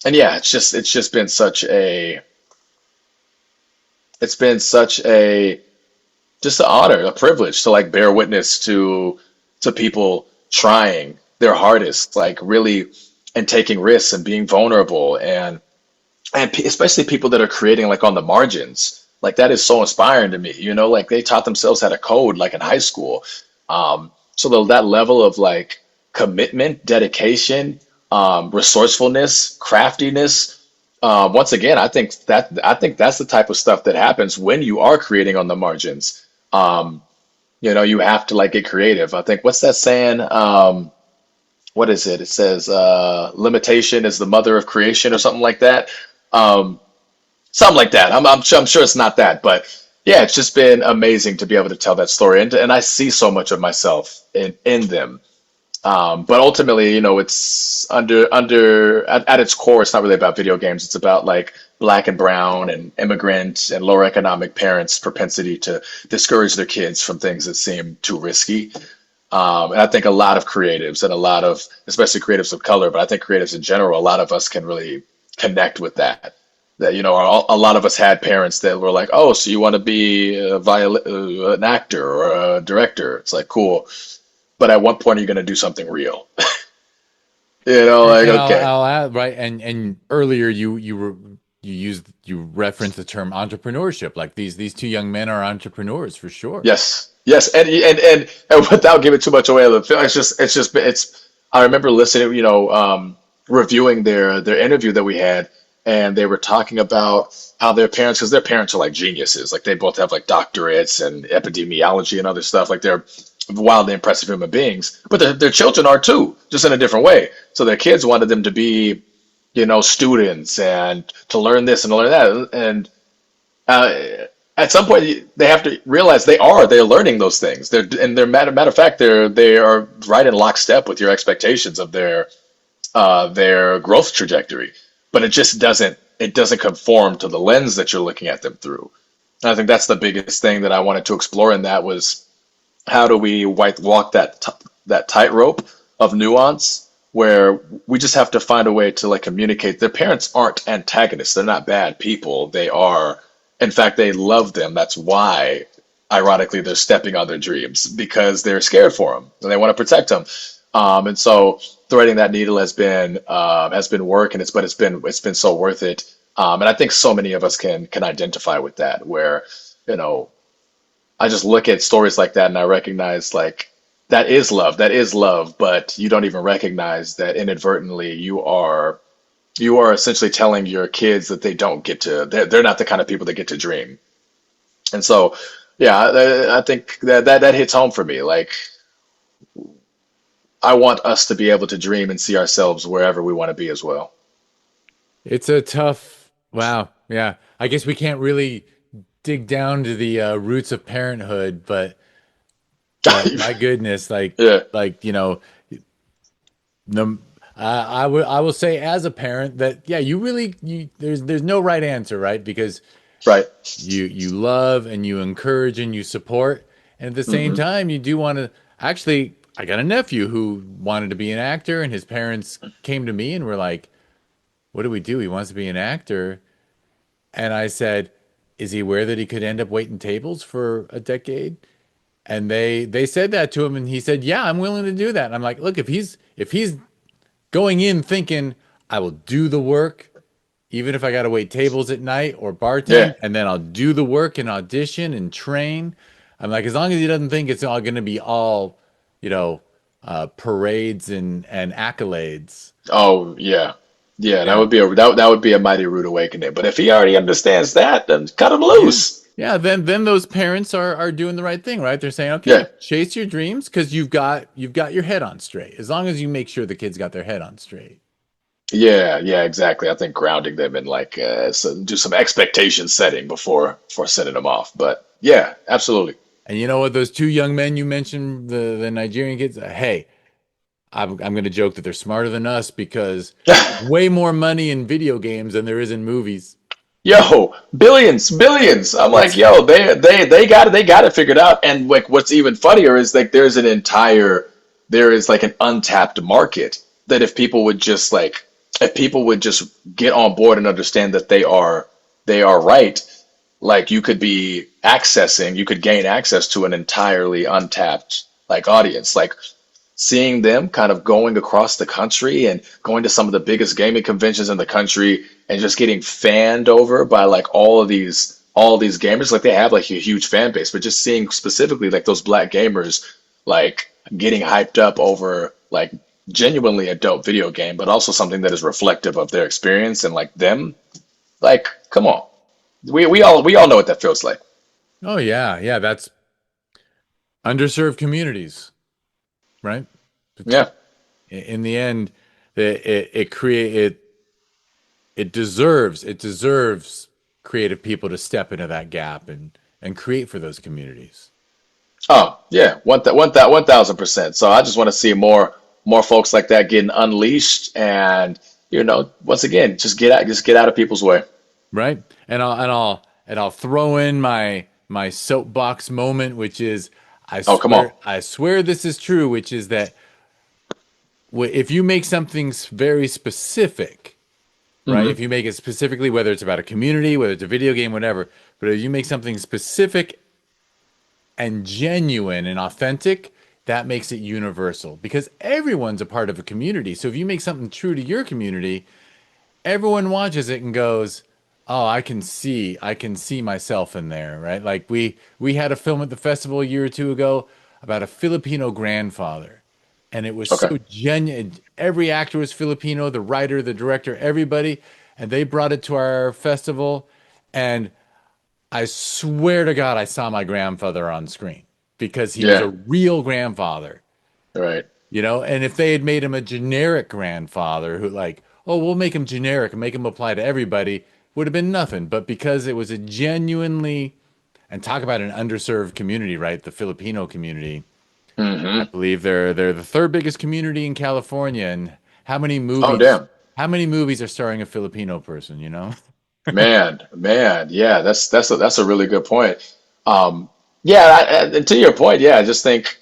And yeah, it's just been such a just an honor, a privilege to like bear witness to people trying their hardest, like really and taking risks and being vulnerable and especially people that are creating like on the margins. Like that is so inspiring to me. Like they taught themselves how to code like in high school. So that level of like commitment, dedication, resourcefulness, craftiness. Once again, I think that's the type of stuff that happens when you are creating on the margins. Um, you have to like get creative. I think what's that saying? What is it? It says limitation is the mother of creation or something like that. Um, Something like that. I'm sure it's not that, but yeah, it's just been amazing to be able to tell that story, and I see so much of myself in them. But ultimately, it's at its core, it's not really about video games. It's about like black and brown and immigrant and lower economic parents' propensity to discourage their kids from things that seem too risky. And I think a lot of creatives and a lot of, especially creatives of color, but I think creatives in general, a lot of us can really connect with that. That, a lot of us had parents that were like, oh, so you want to be an actor or a director? It's like, cool. But at what point are you going to do something real? And, Like, and I'll okay. I'll add right and earlier you referenced the term entrepreneurship. Like these two young men are entrepreneurs for sure. Yes. Yes. And without giving too much away of the film, I remember listening, reviewing their interview that we had, and they were talking about how their parents, because their parents are like geniuses, like they both have like doctorates and epidemiology and other stuff. Like they're wildly impressive human beings, but their children are too, just in a different way. So their kids wanted them to be, students and to learn this and to learn that. And uh, at some point, they have to realize they're learning those things. They're matter of fact, they are right in lockstep with your expectations of their growth trajectory, but it doesn't conform to the lens that you're looking at them through. And I think that's the biggest thing that I wanted to explore in that was how do we walk that tightrope of nuance where we just have to find a way to like communicate. Their parents aren't antagonists. They're not bad people. They are, in fact, they love them. That's why, ironically, they're stepping on their dreams because they're scared for them and they want to protect them. And so threading that needle has been work, and it's been so worth it. And I think so many of us can identify with that, where you know I just look at stories like that and I recognize like that is love, but you don't even recognize that inadvertently you are essentially telling your kids that they're not the kind of people that get to dream. And so yeah, I think that hits home for me. Like I want us to be able to dream and see ourselves wherever we want to be as well. It's a tough, wow, yeah. I guess we can't really dig down to the roots of parenthood, but my goodness, Yeah, no, I will say as a parent that yeah, there's no right answer, right? Because right. you love and you encourage and you support, and at the same Hmm. time you do want to. Actually, I got a nephew who wanted to be an actor, and his parents came to me and were like, "What do we do? He wants to be an actor." And I said, "Is he aware that he could end up waiting tables for a decade?" And they said that to him, and he said, "Yeah, I'm willing to do that." And I'm like, "Look, if he's going in thinking I will do the work, even if I got to wait tables at night or bartend, Yeah. and then I'll do the work and audition and train." I'm like, as long as he doesn't think it's all going to be all, you know, parades and accolades. Oh yeah. Yeah, that Yeah, would be a mighty rude awakening. But if he already understands that, then cut him yeah. loose. Yeah, then those parents are doing the right thing, right? They're saying, okay, Yeah. chase your dreams because you've got your head on straight. As long as you make sure the kids got their head on straight. Yeah, yeah, exactly. I think grounding them in like do some expectation setting before sending them off. But yeah, absolutely. And you know what? Those two young men you mentioned, the Nigerian kids. Hey, I'm going to joke that they're smarter than us because there's way more money in video games than there is in movies. Yo, billions, billions. I'm like, It's yo, they got it figured out. And like, what's even funnier is like, there is like an untapped market that if people would just get on board and understand that they are right, like you could gain access to an entirely untapped like audience. Like seeing them kind of going across the country and going to some of the biggest gaming conventions in the country and just getting fanned over by like all of these gamers, like they have like a huge fan base, but just seeing specifically like those black gamers like getting hyped up over like genuinely a dope video game, but also something that is reflective of their experience and like them, like come on, we all know what that feels like. oh yeah, yeah. That's underserved communities, right? Yeah. In the end, it create it deserves creative people to step into that gap and create for those communities. Oh, yeah, 1000%. So I just want to see more folks like that getting unleashed and once again, just get out of people's way. Right? And I'll throw in my soapbox moment, which is Oh, come on. I swear this is true, which is that if you make something very specific, right? Hmm. If you make it specifically, whether it's about a community, whether it's a video game, whatever, but if you make something specific and genuine and authentic, that makes it universal because everyone's a part of a community. So if you make something true to your community, everyone watches it and goes, "Oh, I can see myself in there," right? Like we had a film at the festival a year or two ago about a Filipino grandfather, and it was Okay. so genuine. Every actor was Filipino, the writer, the director, everybody, and they brought it to our festival, and I swear to God, I saw my grandfather on screen because he was a Yeah. real grandfather. Right. And if they had made him a generic grandfather who like, oh, we'll make him generic and make him apply to everybody, would have been nothing. But because it was a genuinely, and talk about an underserved community, right? The Filipino community. I Hmm. believe they're the third biggest community in California. And Oh, damn. how many movies are starring a Filipino person, you know? Man. Yeah, that's a really good point. Yeah, and to your point, yeah, I just think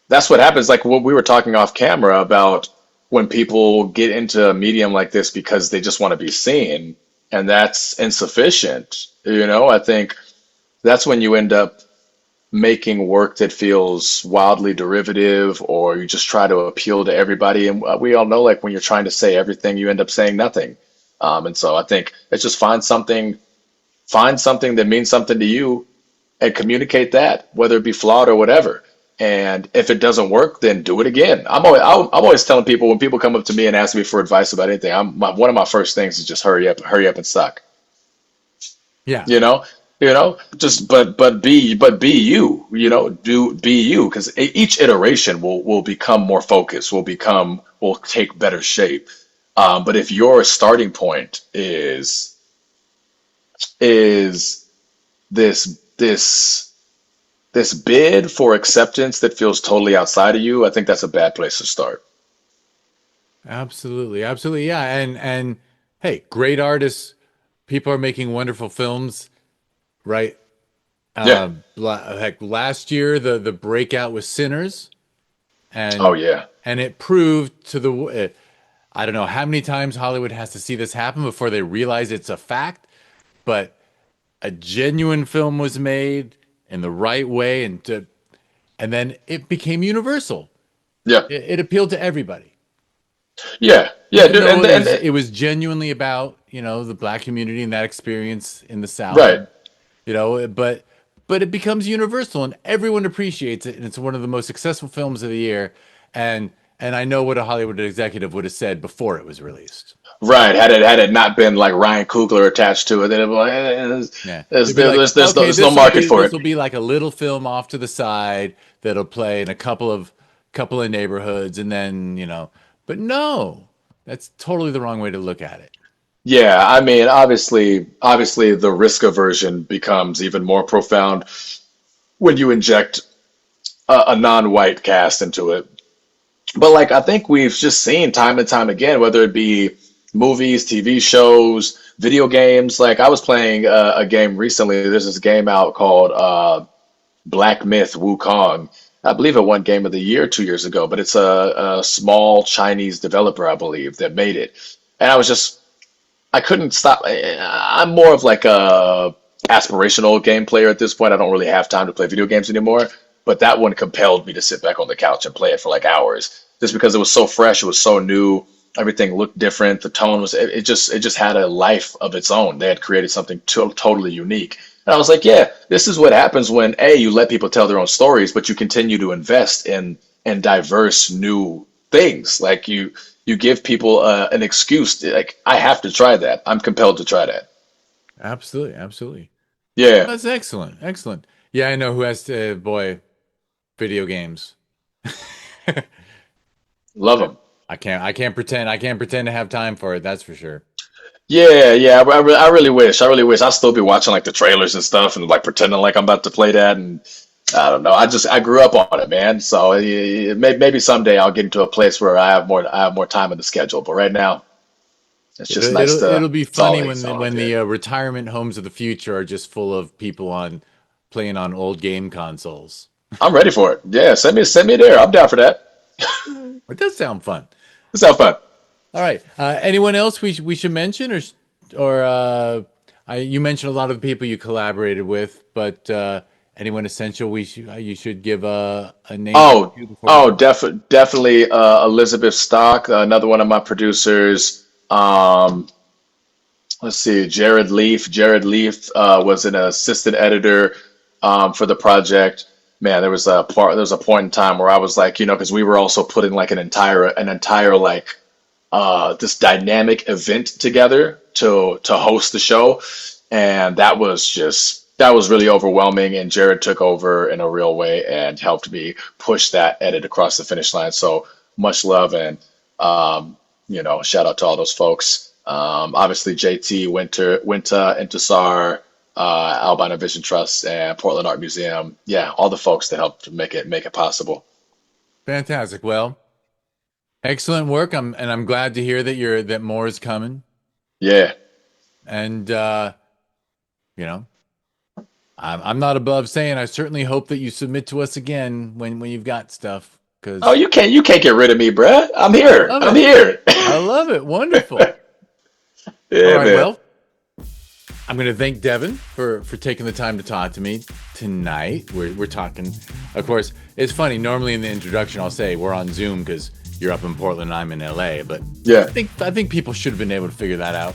that's what happens. Like what we were talking off camera about when people get into a medium like this because they just want to be seen, and that's insufficient. I think that's when you end up making work that feels wildly derivative, or you just try to appeal to everybody. And we all know, like when you're trying to say everything, you end up saying nothing. And so I think it's just find something that means something to you and communicate that, whether it be flawed or whatever. And if it doesn't work, then do it again. I'm always telling people when people come up to me and ask me for advice about anything, one of my first things is just hurry up and suck. Yeah. You know, just but be you. Do be you because each iteration will become more focused. Will take better shape. But if your starting point is this this bid for acceptance that feels totally outside of you, I think that's a bad place to start. Absolutely, absolutely, yeah. And hey, great artists, people are making wonderful films, right? Yeah. Heck, last year the breakout was Sinners, Oh and yeah. it proved to I don't know how many times Hollywood has to see this happen before they realize it's a fact, but a genuine film was made in the right way, and then it became universal. Yeah. It appealed to everybody. Yeah. Yeah, Even dude. though it was And it was genuinely about the black community and that experience in the South, right. and but it becomes universal and everyone appreciates it, and it's one of the most successful films of the year. And I know what a Hollywood executive would have said before it was released. Right. Had it not been like Ryan Coogler attached to it, then it'd be like, Yeah, they'd be like, okay, there's no market for this it. will be like a little film off to the side that'll play in a couple of neighborhoods, and then but no, that's totally the wrong way to look at it. Yeah, I mean, obviously, the risk aversion becomes even more profound when you inject a non-white cast into it. But like, I think we've just seen time and time again, whether it be movies, TV shows, video games. Like, I was playing a game recently. There's this game out called Black Myth Wukong. I believe it won Game of the Year 2 years ago, but it's a small Chinese developer, I believe, that made it. And I couldn't stop. I'm more of like a aspirational game player at this point. I don't really have time to play video games anymore. But that one compelled me to sit back on the couch and play it for like hours, just because it was so fresh, it was so new, everything looked different, the tone was it just had a life of its own. They had created something totally unique. And I was like, yeah, this is what happens when you let people tell their own stories, but you continue to invest in diverse new things. Like you give people an excuse. Like, I have to try that. I'm compelled to try that. Absolutely, absolutely. Yeah, That's excellent, excellent. Yeah, I know who has to, boy, video games. love them. I can't pretend to have time for it. That's for sure. Yeah, yeah. I really wish. I really wish. I'll still be watching like the trailers and stuff and like pretending like I'm about to play that. And I don't know. I grew up on it, man. So maybe someday I'll get into a place where I have more time in the schedule. But right now, it's just It'll nice it'll, to. it'll be It's all. funny It's when the, all I when did. the retirement homes of the future are just full of people on playing on old game consoles. I'm ready for it. Yeah, send me there. I'm down for that. It does sound fun. It's all fun. All right. Anyone else we should mention, or you mentioned a lot of the people you collaborated with, but anyone essential you should give a name or Oh, two before we oh, go? definitely Elizabeth Stock, another one of my producers. Let's see, Jared Leaf. Jared Leaf was an assistant editor for the project. Man, there was a point in time where I was like, because we were also putting like an entire like this dynamic event together to host the show, and that was really overwhelming. And Jared took over in a real way and helped me push that edit across the finish line. So much love and shout out to all those folks. Obviously, JT Winter, Intisar, Albina Vision Trust, and Portland Art Museum. Yeah, all the folks that helped make it possible. Fantastic. Well, excellent work. I'm glad to hear that more is coming. Yeah. And you know, I'm not above saying I certainly hope that you submit to us again when you've got stuff, Oh, because you can't get rid of me, bruh. I'm I here. love I'm it. here. I love it. Wonderful. All Yeah, right. man. Well, I'm going to thank Devin for taking the time to talk to me tonight. We're talking. Of course, it's funny. Normally in the introduction, I'll say we're on Zoom because you're up in Portland, I'm in LA. But Yeah. I think people should have been able to figure that out.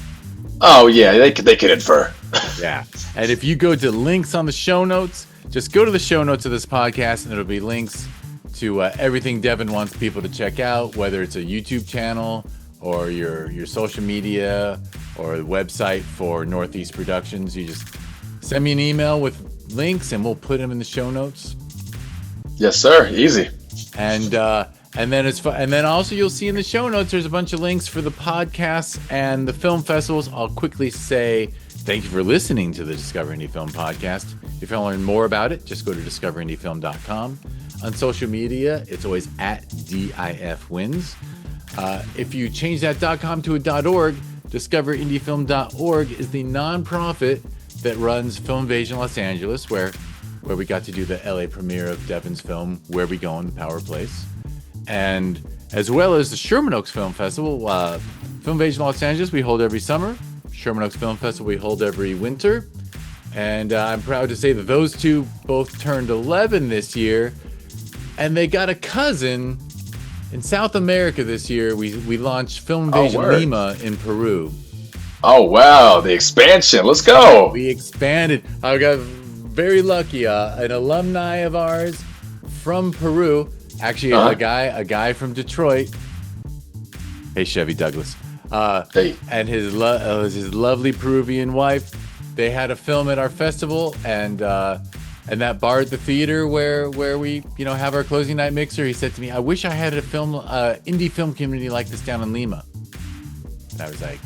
Oh, yeah. They could infer. Yeah. And if you go to links on the show notes, just go to the show notes of this podcast, and it'll be links to everything Devin wants people to check out, whether it's a YouTube channel or your social media or the website for Northeast Productions. You just send me an email with links, and we'll put them in the show notes. Yes, sir. Easy. And then also you'll see in the show notes there's a bunch of links for the podcasts and the film festivals. I'll quickly say thank you for listening to the Discover Indie Film podcast. If you want to learn more about it, just go to discoverindiefilm.com. On social media, it's always at DIFWins. If you change that .com to a .org, discoverindiefilm.org is the nonprofit that runs Film Invasion Los Angeles, where we got to do the LA premiere of Devin's film, Where We Goin, The Power Place. And as well as the Sherman Oaks Film Festival, Film Invasion Los Angeles, we hold every summer. Sherman Oaks Film Festival, we hold every winter. And I'm proud to say that those two both turned 11 this year. And they got a cousin in South America this year. We launched Film Oh, Invasion word. Lima in Peru. Oh, wow. The expansion. Let's go. We expanded. I got very lucky. An alumni of ours from Peru, actually Uh-huh. a guy from Detroit. Hey, Chevy Douglas. Hey. And his lovely Peruvian wife. They had a film at our festival, and that bar at the theater where we have our closing night mixer. He said to me, "I wish I had a indie film community like this down in Lima." And I was like,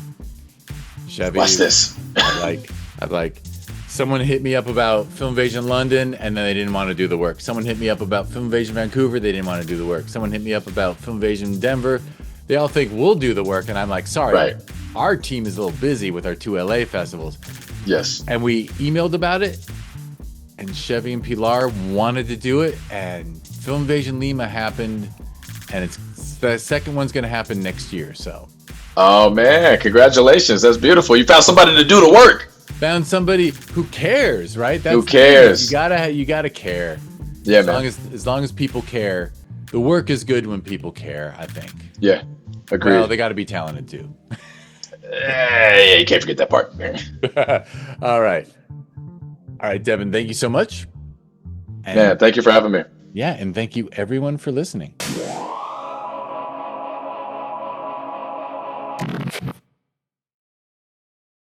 "Chevy, Watch this." I'm like, someone hit me up about Film Invasion London, and then they didn't want to do the work. Someone hit me up about Film Invasion Vancouver, they didn't want to do the work. Someone hit me up about Film Invasion Denver. They all think we'll do the work, and I'm like, sorry, Right. Our team is a little busy with our 2 LA festivals. Yes. And we emailed about it, and Chevy and Pilar wanted to do it, and Film Invasion Lima happened, and the second one's going to happen next year. So, oh man, congratulations! That's beautiful. You found somebody to do the work. Found somebody who cares, right? Who cares? You gotta care. Yeah, as long as people care, the work is good when people care. I think. Yeah, agreed. Well, they got to be talented too. Yeah, you can't forget that part. All right, Devin. Thank you so much. Man, thank you for having me. Yeah, and thank you everyone for listening.